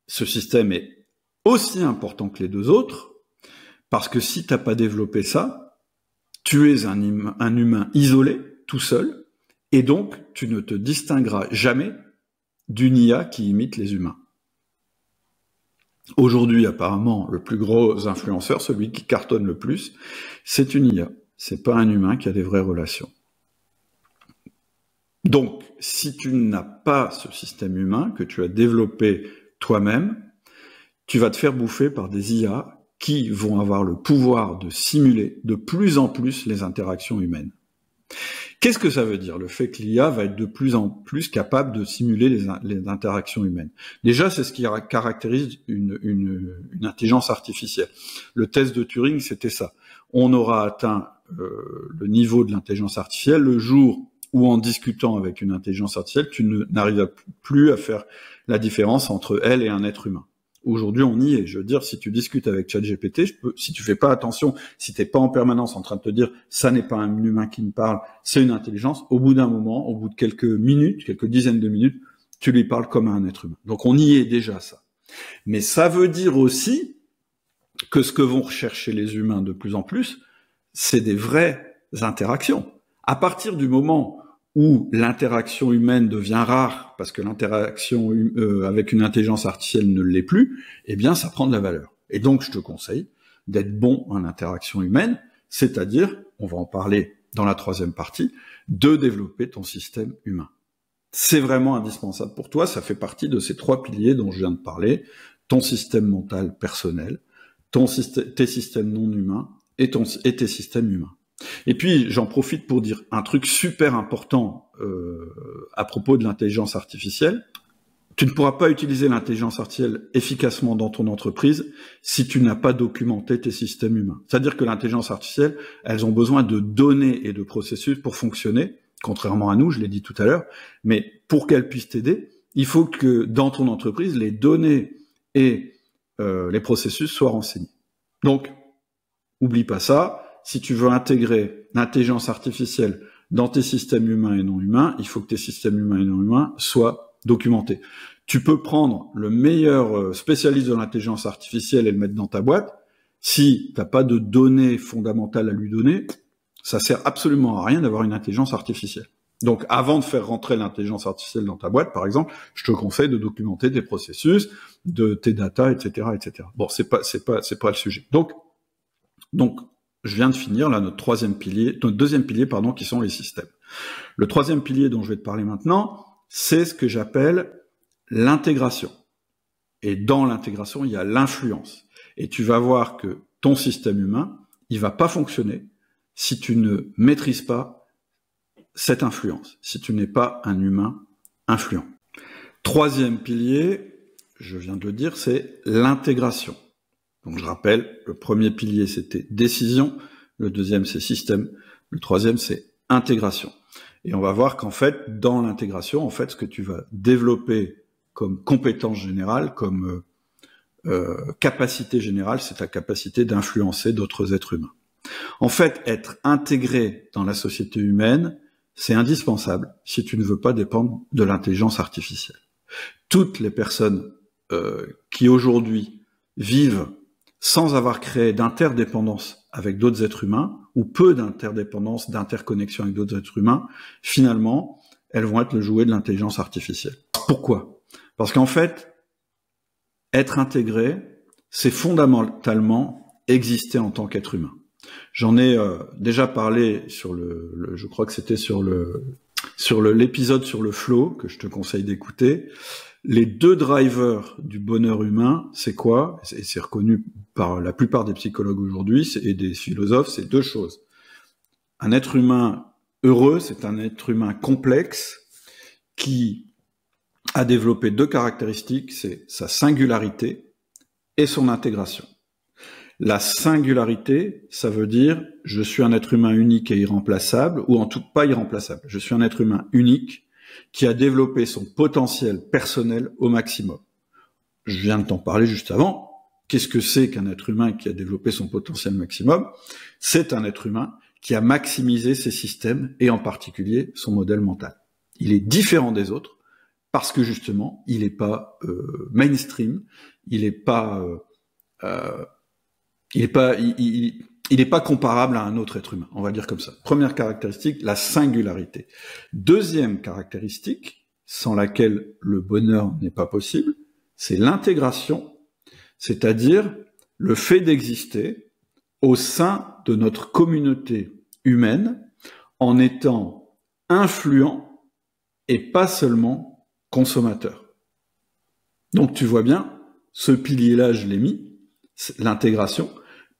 ce système est aussi important que les deux autres, parce que si t'as pas développé ça, tu es un humain isolé, tout seul, Et donc, tu ne te distingueras jamais d'une IA qui imite les humains. Aujourd'hui, apparemment, le plus gros influenceur, celui qui cartonne le plus, c'est une IA. C'est pas un humain qui a des vraies relations. Donc, si tu n'as pas ce système humain que tu as développé toi-même, tu vas te faire bouffer par des IA qui vont avoir le pouvoir de simuler de plus en plus les interactions humaines. Qu'est-ce que ça veut dire, le fait que l'IA va être de plus en plus capable de simuler les interactions humaines? Déjà, c'est ce qui caractérise une intelligence artificielle. Le test de Turing, c'était ça. On aura atteint le niveau de l'intelligence artificielle le jour où, en discutant avec une intelligence artificielle, tu n'arrives plus à faire la différence entre elle et un être humain. Aujourd'hui, on y est. Je veux dire, si tu discutes avec ChatGPT, si tu fais pas attention, si t'es pas en permanence en train de te dire, ça n'est pas un humain qui me parle, c'est une intelligence, au bout d'un moment, au bout de quelques minutes, quelques dizaines de minutes, tu lui parles comme à un être humain. Donc, on y est déjà, ça. Mais ça veut dire aussi que ce que vont rechercher les humains de plus en plus, c'est des vraies interactions. À partir du moment où l'interaction humaine devient rare, parce que l'interaction avec une intelligence artificielle ne l'est plus, eh bien, ça prend de la valeur. Et donc, je te conseille d'être bon en interaction humaine, c'est-à-dire, on va en parler dans la troisième partie, de développer ton système humain. C'est vraiment indispensable pour toi, ça fait partie de ces trois piliers dont je viens de parler, ton système mental personnel, tes systèmes non humains et tes systèmes humains. Et puis, j'en profite pour dire un truc super important à propos de l'intelligence artificielle. Tu ne pourras pas utiliser l'intelligence artificielle efficacement dans ton entreprise si tu n'as pas documenté tes systèmes humains. C'est-à-dire que l'intelligence artificielle, elles ont besoin de données et de processus pour fonctionner, contrairement à nous, je l'ai dit tout à l'heure, mais pour qu'elles puissent t'aider, il faut que dans ton entreprise, les données et les processus soient renseignés. Donc, oublie pas ça. Si tu veux intégrer l'intelligence artificielle dans tes systèmes humains et non humains, il faut que tes systèmes humains et non humains soient documentés. Tu peux prendre le meilleur spécialiste de l'intelligence artificielle et le mettre dans ta boîte. Si tu n'as pas de données fondamentales à lui donner, ça sert absolument à rien d'avoir une intelligence artificielle. Donc, avant de faire rentrer l'intelligence artificielle dans ta boîte, par exemple, je te conseille de documenter tes processus, de tes data, etc., etc. Bon, c'est pas le sujet. Donc, je viens de finir là notre deuxième pilier, qui sont les systèmes. Le troisième pilier dont je vais te parler maintenant, c'est ce que j'appelle l'intégration. Et dans l'intégration, il y a l'influence. Et tu vas voir que ton système humain, il va pas fonctionner si tu ne maîtrises pas cette influence, si tu n'es pas un humain influent. Troisième pilier, je viens de le dire, c'est l'intégration. Donc je rappelle, le premier pilier c'était décision, le deuxième c'est système, le troisième c'est intégration. Et on va voir qu'en fait, dans l'intégration, en fait, ce que tu vas développer comme compétence générale, comme capacité générale, c'est ta capacité d'influencer d'autres êtres humains. En fait, être intégré dans la société humaine, c'est indispensable si tu ne veux pas dépendre de l'intelligence artificielle. Toutes les personnes qui aujourd'hui vivent sans avoir créé d'interdépendance avec d'autres êtres humains, ou peu d'interdépendance, d'interconnexion avec d'autres êtres humains, finalement, elles vont être le jouet de l'intelligence artificielle. Pourquoi? Parce qu'en fait, être intégré, c'est fondamentalement exister en tant qu'être humain. J'en ai déjà parlé sur je crois que c'était sur l'épisode sur le flow, que je te conseille d'écouter. Les deux drivers du bonheur humain, c'est quoi? Et c'est reconnu par la plupart des psychologues aujourd'hui et des philosophes, c'est deux choses. Un être humain heureux, c'est un être humain complexe qui a développé deux caractéristiques, c'est sa singularité et son intégration. La singularité, ça veut dire je suis un être humain unique et irremplaçable, ou en tout pas irremplaçable. Je suis un être humain unique qui a développé son potentiel personnel au maximum. Je viens de t'en parler juste avant. Qu'est-ce que c'est qu'un être humain qui a développé son potentiel maximum? C'est un être humain qui a maximisé ses systèmes et en particulier son modèle mental. Il est différent des autres parce que justement, il n'est pas mainstream, il il n'est pas comparable à un autre être humain, on va le dire comme ça. Première caractéristique, la singularité. Deuxième caractéristique, sans laquelle le bonheur n'est pas possible, c'est l'intégration, c'est-à-dire le fait d'exister au sein de notre communauté humaine en étant influent et pas seulement consommateur. Donc tu vois bien, ce pilier-là, je l'ai mis, l'intégration,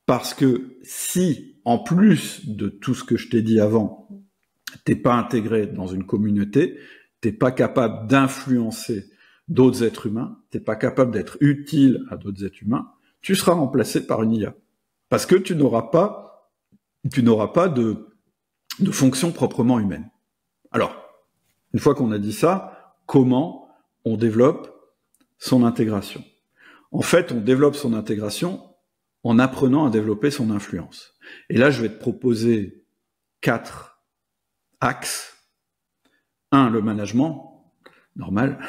parce que si, en plus de tout ce que je t'ai dit avant, t'es pas intégré dans une communauté, t'es pas capable d'influencer d'autres êtres humains, t'es pas capable d'être utile à d'autres êtres humains, tu seras remplacé par une IA. Parce que tu n'auras pas de fonction proprement humaine. Alors, une fois qu'on a dit ça, comment on développe son intégration? En fait, on développe son intégration en apprenant à développer son influence. Et là, je vais te proposer 4 axes. 1, le management, normal.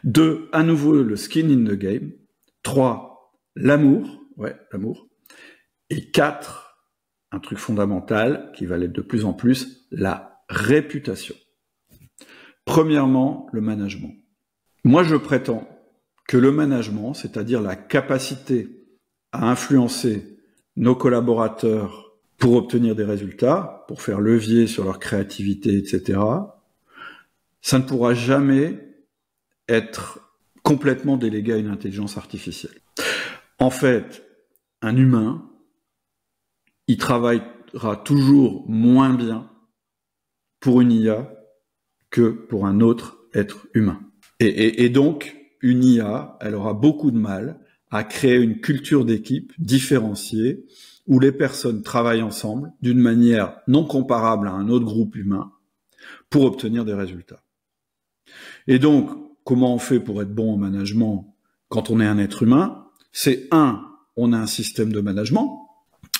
2, à nouveau, le skin in the game. 3, l'amour, l'amour. Et 4, un truc fondamental qui va l'être de plus en plus, la réputation. Premièrement, le management. Moi, je prétends que le management, c'est-à-dire la capacité à influencer nos collaborateurs pour obtenir des résultats, pour faire levier sur leur créativité, etc., ça ne pourra jamais être complètement délégué à une intelligence artificielle. En fait, un humain, il travaillera toujours moins bien pour une IA que pour un autre être humain. Et donc, une IA, elle aura beaucoup de mal à créer une culture d'équipe différenciée où les personnes travaillent ensemble d'une manière non comparable à un autre groupe humain pour obtenir des résultats. Et donc, comment on fait pour être bon en management quand on est un être humain? C'est on a un système de management.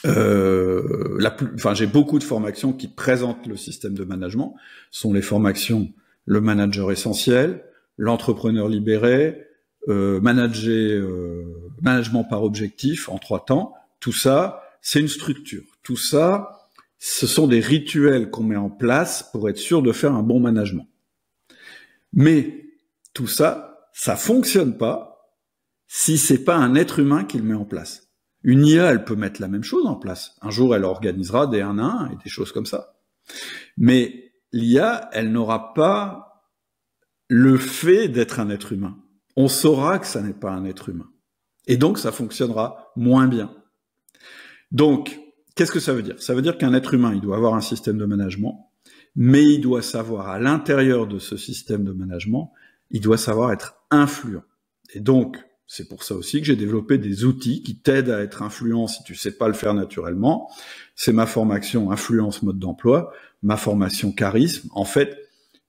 J'ai beaucoup de formations qui présentent le système de management. Ce sont les formations le manager essentiel, l'entrepreneur libéré, management par objectif en 3 temps. Tout ça, c'est une structure. Tout ça, ce sont des rituels qu'on met en place pour être sûr de faire un bon management. Mais tout ça, ça fonctionne pas si c'est pas un être humain qui le met en place. Une IA, elle peut mettre la même chose en place. Un jour, elle organisera des 1 à 1 et des choses comme ça. Mais l'IA, elle n'aura pas le fait d'être un être humain. On saura que ça n'est pas un être humain. Et donc, ça fonctionnera moins bien. Donc, qu'est-ce que ça veut dire? Ça veut dire qu'un être humain, il doit avoir un système de management, mais il doit savoir, à l'intérieur de ce système de management, il doit savoir être influent. Et donc, c'est pour ça aussi que j'ai développé des outils qui t'aident à être influent si tu sais pas le faire naturellement. C'est ma formation Influence Mode d'Emploi, ma formation Charisme. En fait,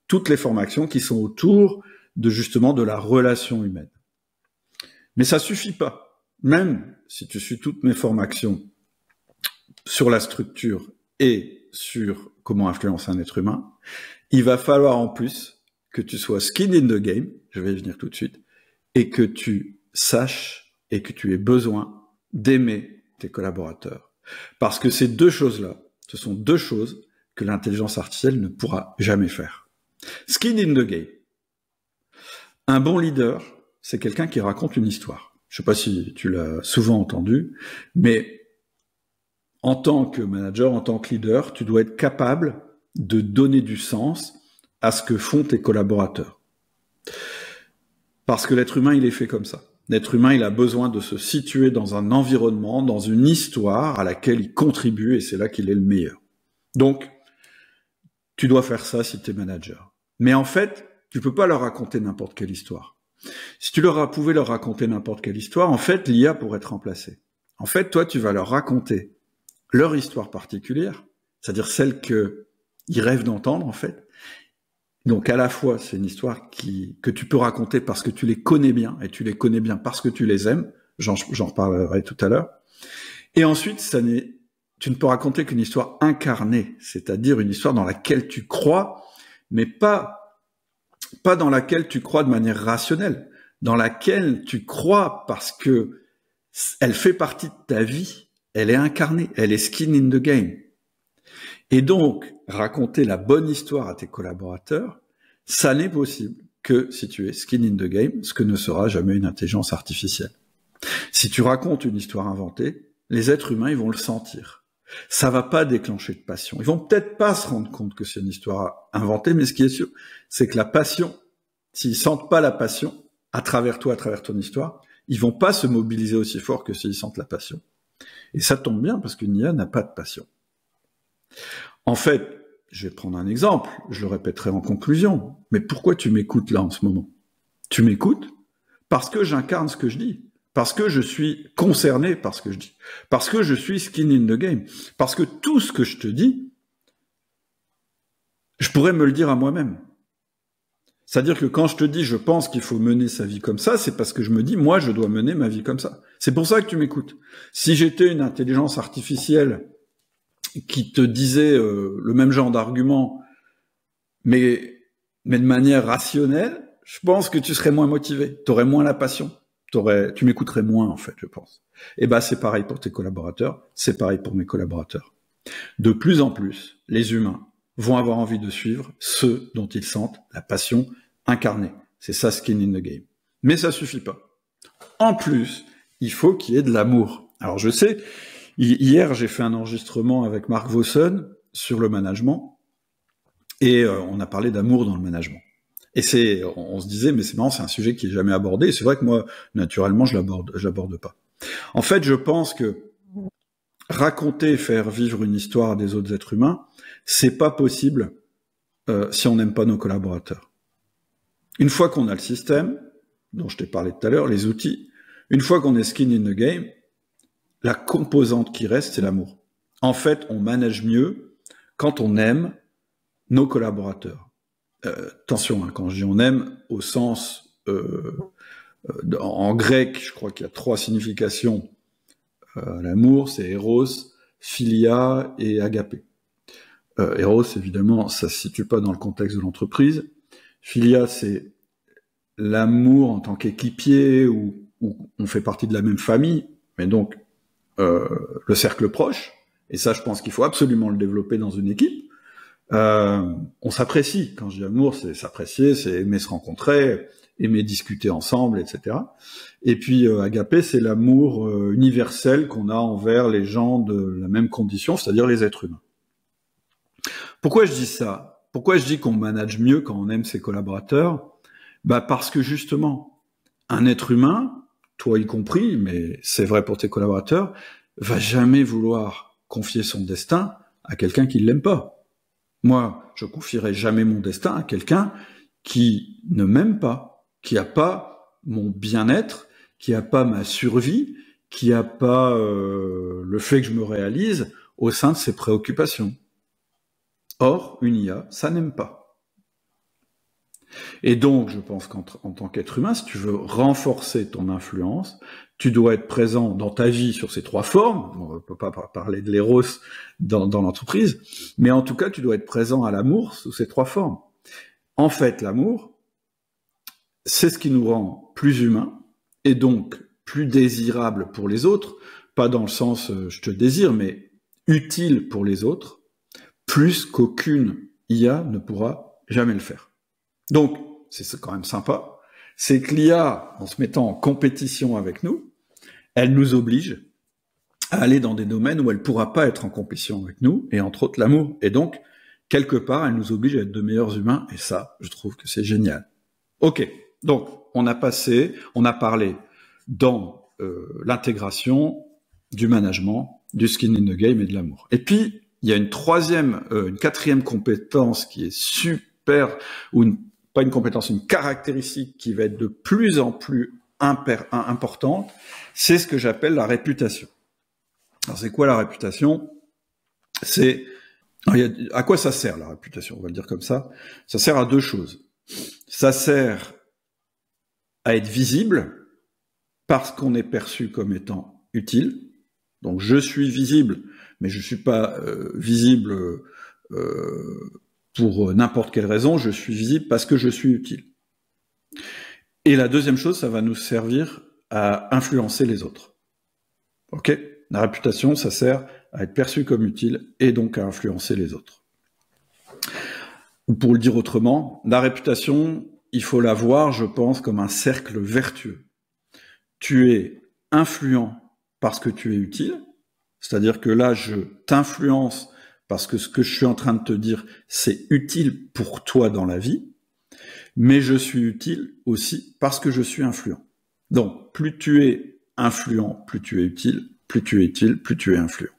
toutes les formations qui sont autour de justement de la relation humaine. Mais ça suffit pas. Même si tu suis toutes mes formations sur la structure et sur comment influencer un être humain, il va falloir en plus que tu sois skin in the game, je vais y venir tout de suite, et que tu saches et que tu aies besoin d'aimer tes collaborateurs. Parce que ces 2 choses-là, ce sont 2 choses que l'intelligence artificielle ne pourra jamais faire. Skin in the game. Un bon leader, c'est quelqu'un qui raconte une histoire. Je sais pas si tu l'as souvent entendu, mais en tant que manager, en tant que leader, tu dois être capable de donner du sens à ce que font tes collaborateurs. Parce que l'être humain, il est fait comme ça. L'être humain, il a besoin de se situer dans un environnement, dans une histoire à laquelle il contribue, et c'est là qu'il est le meilleur. Donc, tu dois faire ça si tu es manager. Mais en fait, tu peux pas leur raconter n'importe quelle histoire. Si tu pouvais leur raconter n'importe quelle histoire, en fait, l'IA pourrait te remplacer. En fait, toi, tu vas leur raconter leur histoire particulière, c'est-à-dire celle qu'ils rêvent d'entendre, en fait. Donc, à la fois, c'est une histoire que tu peux raconter parce que tu les connais bien, et tu les connais bien parce que tu les aimes. J'en reparlerai tout à l'heure. Et ensuite, tu ne peux raconter qu'une histoire incarnée, c'est-à-dire une histoire dans laquelle tu crois, mais pas dans laquelle tu crois de manière rationnelle, dans laquelle tu crois parce que elle fait partie de ta vie elle est incarnée, elle est skin in the game. Et donc, raconter la bonne histoire à tes collaborateurs, ça n'est possible que si tu es skin in the game, ce que ne sera jamais une intelligence artificielle. Si tu racontes une histoire inventée, les êtres humains, ils vont le sentir. Ça va pas déclencher de passion. Ils vont peut-être pas se rendre compte que c'est une histoire inventée, mais ce qui est sûr, c'est que la passion, s'ils sentent pas la passion, à travers toi, à travers ton histoire, ils vont pas se mobiliser aussi fort que s'ils sentent la passion. Et ça tombe bien, parce qu'une IA n'a pas de passion. En fait, je vais prendre un exemple, je le répéterai en conclusion, mais pourquoi tu m'écoutes là en ce moment? Tu m'écoutes parce que j'incarne ce que je dis, parce que je suis concerné par ce que je dis, parce que je suis skin in the game, parce que tout ce que je te dis, je pourrais me le dire à moi-même. C'est-à-dire que quand je te dis je pense qu'il faut mener sa vie comme ça, c'est parce que je me dis moi je dois mener ma vie comme ça. C'est pour ça que tu m'écoutes. Si j'étais une intelligence artificielle qui te disait le même genre d'argument, mais de manière rationnelle, je pense que tu serais moins motivé, tu aurais moins la passion, tu m'écouterais moins en fait, je pense. Et ben c'est pareil pour tes collaborateurs, c'est pareil pour mes collaborateurs. De plus en plus, les humains vont avoir envie de suivre ceux dont ils sentent la passion incarnée. C'est ça, skin in the game. Mais ça suffit pas. En plus, il faut qu'il y ait de l'amour. Alors je sais, hier j'ai fait un enregistrement avec Mark Vossen sur le management, et on a parlé d'amour dans le management. Et on se disait, mais c'est marrant, c'est un sujet qui est jamais abordé, et c'est vrai que moi, naturellement, je l'aborde pas. En fait, je pense que raconter, faire vivre une histoire à des autres êtres humains, c'est pas possible si on n'aime pas nos collaborateurs. Une fois qu'on a le système, dont je t'ai parlé tout à l'heure, les outils, une fois qu'on est skin in the game, la composante qui reste, c'est l'amour. En fait, on manage mieux quand on aime nos collaborateurs. Attention, quand je dis on aime, au sens, en grec, je crois qu'il y a 3 significations. L'amour, c'est eros, philia et agapé. Eros, évidemment, ça se situe pas dans le contexte de l'entreprise. Philia, c'est l'amour en tant qu'équipier, où on fait partie de la même famille, mais donc le cercle proche. Et ça, je pense qu'il faut absolument le développer dans une équipe. On s'apprécie. Quand je dis amour, c'est s'apprécier, c'est aimer se rencontrer, aimer discuter ensemble, etc. Et puis agapé, c'est l'amour universel qu'on a envers les gens de la même condition, c'est-à-dire les êtres humains. Pourquoi je dis ça? Pourquoi je dis qu'on manage mieux quand on aime ses collaborateurs? Parce que justement, un être humain, toi y compris, mais c'est vrai pour tes collaborateurs, va jamais vouloir confier son destin à quelqu'un qui l'aime pas. Moi, je confierai jamais mon destin à quelqu'un qui ne m'aime pas, qui a pas mon bien-être, qui a pas ma survie, qui a pas le fait que je me réalise au sein de ses préoccupations. Or, une IA, ça n'aime pas. Et donc, je pense qu'en tant qu'être humain, si tu veux renforcer ton influence, tu dois être présent dans ta vie sur ces 3 formes. On ne peut pas parler de l'éros dans l'entreprise, mais en tout cas, tu dois être présent à l'amour sous ces 3 formes. En fait, l'amour, c'est ce qui nous rend plus humains, et donc plus désirables pour les autres, pas dans le sens je te désire, mais utile pour les autres, plus qu'aucune IA ne pourra jamais le faire. Donc, c'est quand même sympa, c'est que l'IA, en se mettant en compétition avec nous, elle nous oblige à aller dans des domaines où elle ne pourra pas être en compétition avec nous, et entre autres l'amour. Et donc, quelque part, elle nous oblige à être de meilleurs humains, et ça, je trouve que c'est génial. Ok, donc, on a parlé dans l'intégration, du management, du skin in the game et de l'amour. Et puis, il y a une 4e compétence qui est super, pas une compétence, une caractéristique qui va être de plus en plus importante, c'est ce que j'appelle la réputation. Alors c'est quoi la réputation? À quoi ça sert la réputation? On va le dire comme ça. Ça sert à 2 choses. Ça sert à être visible parce qu'on est perçu comme étant utile. Donc je suis visible, mais je suis pas visible pour n'importe quelle raison, je suis visible parce que je suis utile. Et la 2e chose, ça va nous servir à influencer les autres. Ok? La réputation, ça sert à être perçu comme utile et donc à influencer les autres. Ou pour le dire autrement, la réputation, il faut la voir, je pense, comme un cercle vertueux. Tu es influent parce que tu es utile, c'est-à-dire que là, je t'influence parce que ce que je suis en train de te dire, c'est utile pour toi dans la vie, mais je suis utile aussi parce que je suis influent. Donc, plus tu es influent, plus tu es utile, plus tu es utile, plus tu es influent.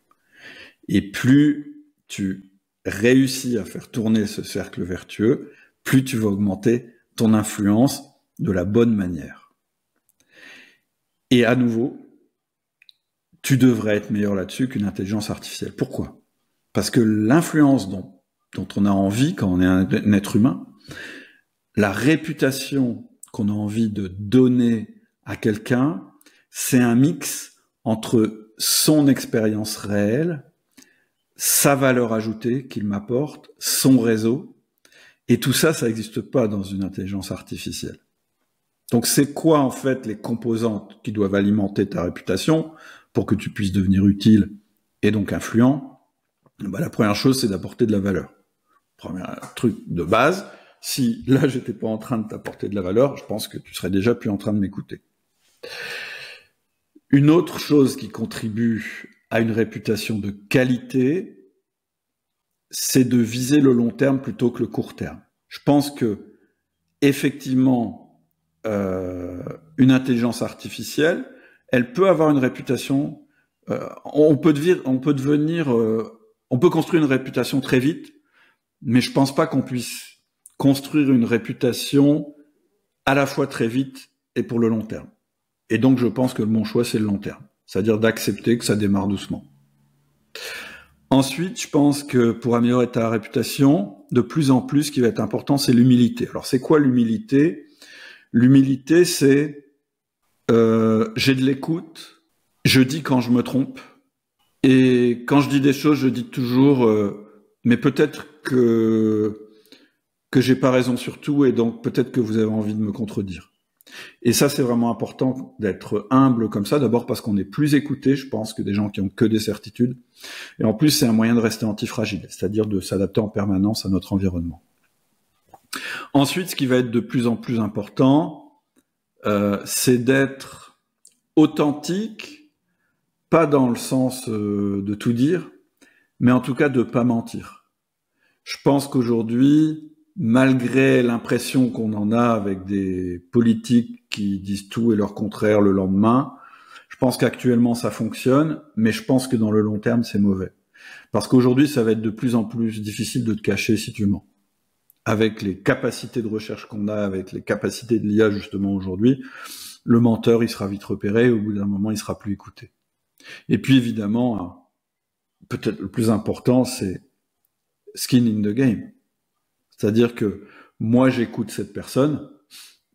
Et plus tu réussis à faire tourner ce cercle vertueux, plus tu vas augmenter ton influence de la bonne manière. Et à nouveau, tu devrais être meilleur là-dessus qu'une intelligence artificielle. Pourquoi ? Parce que l'influence dont on a envie quand on est un être humain, la réputation qu'on a envie de donner à quelqu'un, c'est un mix entre son expérience réelle, sa valeur ajoutée qu'il m'apporte, son réseau, et tout ça, ça n'existe pas dans une intelligence artificielle. Donc c'est quoi en fait les composantes qui doivent alimenter ta réputation pour que tu puisses devenir utile et donc influent? La première chose, c'est d'apporter de la valeur. Premier truc de base, si là j'étais pas en train de t'apporter de la valeur, je pense que tu serais déjà plus en train de m'écouter. Une autre chose qui contribue à une réputation de qualité, c'est de viser le long terme plutôt que le court terme. Je pense que effectivement, une intelligence artificielle, elle peut avoir une réputation. On peut construire une réputation très vite, mais je pense pas qu'on puisse construire une réputation à la fois très vite et pour le long terme. Et donc, je pense que le bon choix, c'est le long terme. C'est-à-dire d'accepter que ça démarre doucement. Ensuite, je pense que pour améliorer ta réputation, de plus en plus, ce qui va être important, c'est l'humilité. Alors, c'est quoi l'humilité ? L'humilité, c'est j'ai de l'écoute, je dis quand je me trompe, et quand je dis des choses, je dis toujours mais peut-être que j'ai pas raison sur tout, et donc peut-être que vous avez envie de me contredire. Et ça, c'est vraiment important d'être humble comme ça, d'abord parce qu'on est plus écouté, je pense, que des gens qui ont que des certitudes, et en plus, c'est un moyen de rester antifragile, c'est-à-dire de s'adapter en permanence à notre environnement. Ensuite, ce qui va être de plus en plus important, c'est d'être authentique, pas dans le sens de tout dire, mais en tout cas de pas mentir. Je pense qu'aujourd'hui, malgré l'impression qu'on en a avec des politiques qui disent tout et leur contraire le lendemain, je pense qu'actuellement ça fonctionne, mais je pense que dans le long terme c'est mauvais. Parce qu'aujourd'hui ça va être de plus en plus difficile de te cacher si tu mens. Avec les capacités de recherche qu'on a, avec les capacités de l'IA justement aujourd'hui, le menteur il sera vite repéré, au bout d'un moment il sera plus écouté. Et puis évidemment, peut-être le plus important, c'est skin in the game. C'est-à-dire que moi, j'écoute cette personne,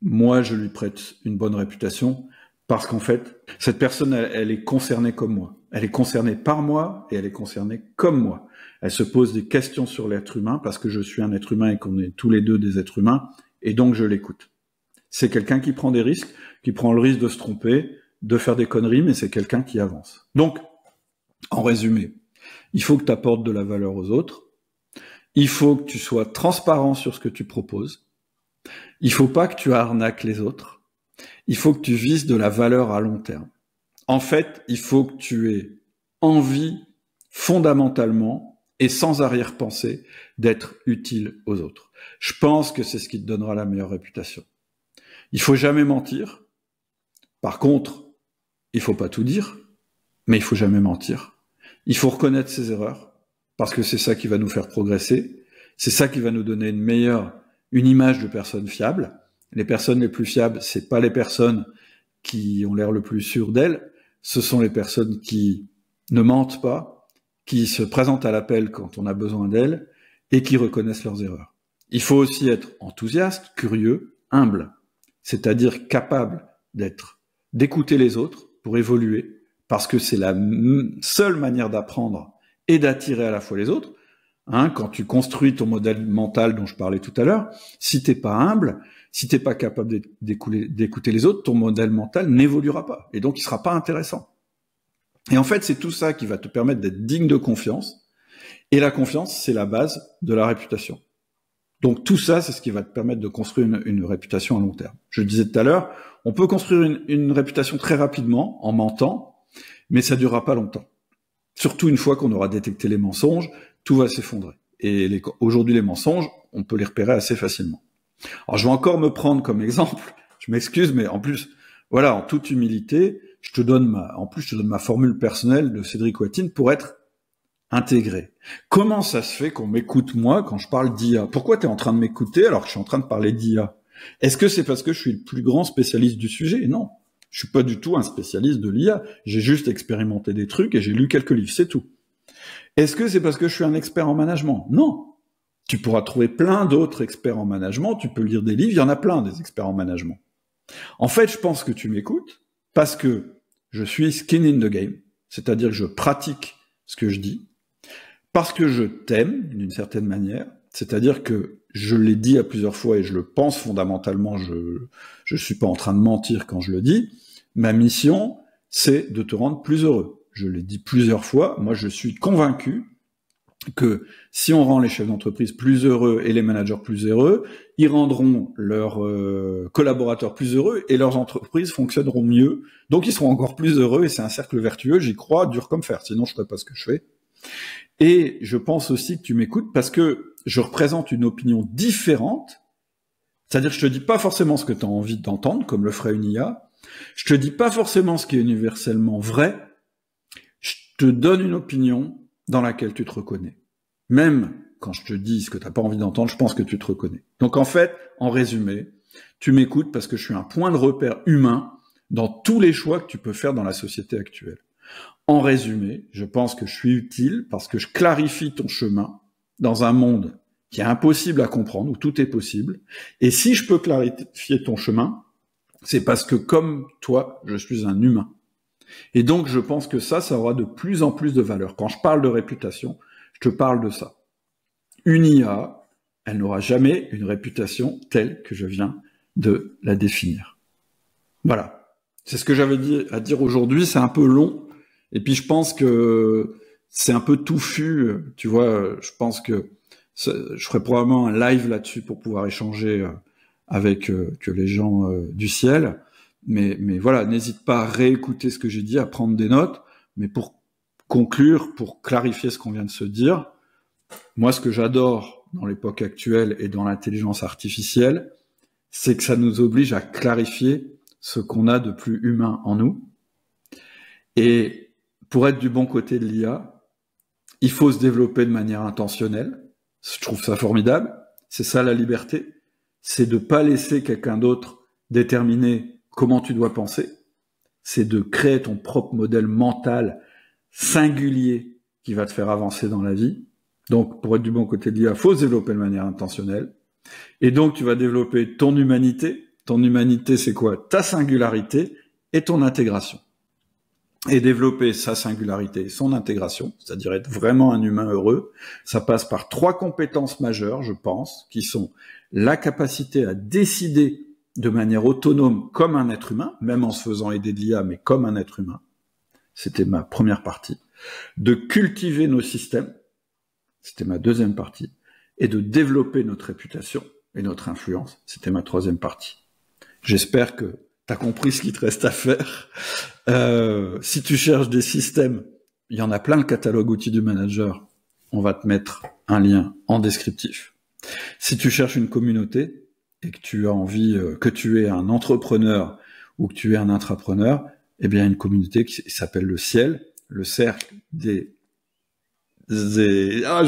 moi, je lui prête une bonne réputation, parce qu'en fait, cette personne, elle est concernée comme moi. Elle est concernée par moi et elle est concernée comme moi. Elle se pose des questions sur l'être humain, parce que je suis un être humain et qu'on est tous les deux des êtres humains, et donc je l'écoute. C'est quelqu'un qui prend des risques, qui prend le risque de se tromper, de faire des conneries, mais c'est quelqu'un qui avance. Donc, en résumé, il faut que tu apportes de la valeur aux autres, il faut que tu sois transparent sur ce que tu proposes, il faut pas que tu arnaques les autres, il faut que tu vises de la valeur à long terme. En fait, il faut que tu aies envie, fondamentalement, et sans arrière-pensée, d'être utile aux autres. Je pense que c'est ce qui te donnera la meilleure réputation. Il faut jamais mentir. Par contre, il faut pas tout dire, mais il faut jamais mentir. Il faut reconnaître ses erreurs, parce que c'est ça qui va nous faire progresser. C'est ça qui va nous donner une image de personnes fiables. Les personnes les plus fiables, c'est pas les personnes qui ont l'air le plus sûres d'elles, ce sont les personnes qui ne mentent pas, qui se présentent à l'appel quand on a besoin d'elles et qui reconnaissent leurs erreurs. Il faut aussi être enthousiaste, curieux, humble, c'est-à-dire capable d'écouter les autres pour évoluer, parce que c'est la seule manière d'apprendre et d'attirer à la fois les autres. Quand tu construis ton modèle mental dont je parlais tout à l'heure, si t'es pas humble, si t'es pas capable d'écouter les autres, ton modèle mental n'évoluera pas, et donc il sera pas intéressant. Et en fait, c'est tout ça qui va te permettre d'être digne de confiance. Et la confiance, c'est la base de la réputation. Donc tout ça, c'est ce qui va te permettre de construire une réputation à long terme. Je le disais tout à l'heure, on peut construire une réputation très rapidement, en mentant, mais ça durera pas longtemps. Surtout une fois qu'on aura détecté les mensonges, tout va s'effondrer. Et aujourd'hui, les mensonges, on peut les repérer assez facilement. Alors je vais encore me prendre comme exemple, je m'excuse, mais en plus, voilà, en toute humilité, je te donne ma formule personnelle de Cédric Watine pour être intégré. Comment ça se fait qu'on m'écoute moi quand je parle d'IA? Pourquoi tu es en train de m'écouter alors que je suis en train de parler d'IA? Est-ce que c'est parce que je suis le plus grand spécialiste du sujet? Non. Je suis pas du tout un spécialiste de l'IA. J'ai juste expérimenté des trucs et j'ai lu quelques livres, c'est tout. Est-ce que c'est parce que je suis un expert en management? Non. Tu pourras trouver plein d'autres experts en management, tu peux lire des livres, il y en a plein des experts en management. En fait, je pense que tu m'écoutes parce que je suis skin in the game, c'est-à-dire que je pratique ce que je dis, parce que je t'aime d'une certaine manière, c'est-à-dire que je l'ai dit à plusieurs fois et je le pense fondamentalement, je suis pas en train de mentir quand je le dis, ma mission, c'est de te rendre plus heureux. Je l'ai dit plusieurs fois, moi je suis convaincu que si on rend les chefs d'entreprise plus heureux et les managers plus heureux, ils rendront leurs collaborateurs plus heureux et leurs entreprises fonctionneront mieux, donc ils seront encore plus heureux et c'est un cercle vertueux, j'y crois, dur comme fer, sinon je ferais pas ce que je fais. Et je pense aussi que tu m'écoutes parce que je représente une opinion différente, c'est-à-dire que je te dis pas forcément ce que tu as envie d'entendre, comme le ferait une IA, je te dis pas forcément ce qui est universellement vrai, je te donne une opinion dans laquelle tu te reconnais. Même quand je te dis ce que tu n'as pas envie d'entendre, je pense que tu te reconnais. Donc en fait, en résumé, tu m'écoutes parce que je suis un point de repère humain dans tous les choix que tu peux faire dans la société actuelle. En résumé, je pense que je suis utile parce que je clarifie ton chemin dans un monde qui est impossible à comprendre, où tout est possible. Et si je peux clarifier ton chemin, c'est parce que comme toi, je suis un humain. Et donc, je pense que ça aura de plus en plus de valeur. Quand je parle de réputation, je te parle de ça. Une IA, elle n'aura jamais une réputation telle que je viens de la définir. Voilà. C'est ce que j'avais à dire aujourd'hui. C'est un peu long. Et puis, je pense que c'est un peu touffu. Tu vois, je pense que je ferai probablement un live là-dessus pour pouvoir échanger avec que les gens du ciel. Mais voilà, n'hésite pas à réécouter ce que j'ai dit, à prendre des notes. Mais pour conclure, pour clarifier ce qu'on vient de se dire, moi, ce que j'adore dans l'époque actuelle et dans l'intelligence artificielle, c'est que ça nous oblige à clarifier ce qu'on a de plus humain en nous. Et pour être du bon côté de l'IA, il faut se développer de manière intentionnelle. Je trouve ça formidable. C'est ça la liberté. C'est de pas laisser quelqu'un d'autre déterminer comment tu dois penser. C'est de créer ton propre modèle mental singulier qui va te faire avancer dans la vie. Donc, pour être du bon côté de l'IA, il faut se développer de manière intentionnelle. Et donc, tu vas développer ton humanité. Ton humanité, c'est quoi? Ta singularité et ton intégration. Et développer sa singularité et son intégration, c'est-à-dire être vraiment un humain heureux, ça passe par 3 compétences majeures, je pense, qui sont la capacité à décider de manière autonome comme un être humain, même en se faisant aider de l'IA, mais comme un être humain. C'était ma première partie. De cultiver nos systèmes, c'était ma deuxième partie. Et de développer notre réputation et notre influence, c'était ma troisième partie. J'espère que tu as compris ce qu'il te reste à faire. Si tu cherches des systèmes, il y en a plein, le catalogue outils du manager. On va te mettre un lien en descriptif. Si tu cherches une communauté et que tu as envie, que tu es un entrepreneur ou que tu es un intrapreneur, eh bien, une communauté qui s'appelle le Ciel, le cercle j'ai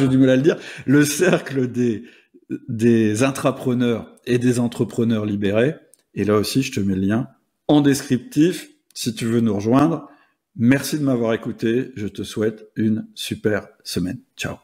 du mal à le dire, le cercle des intrapreneurs et des entrepreneurs libérés. Et là aussi, je te mets le lien en descriptif si tu veux nous rejoindre. Merci de m'avoir écouté. Je te souhaite une super semaine. Ciao.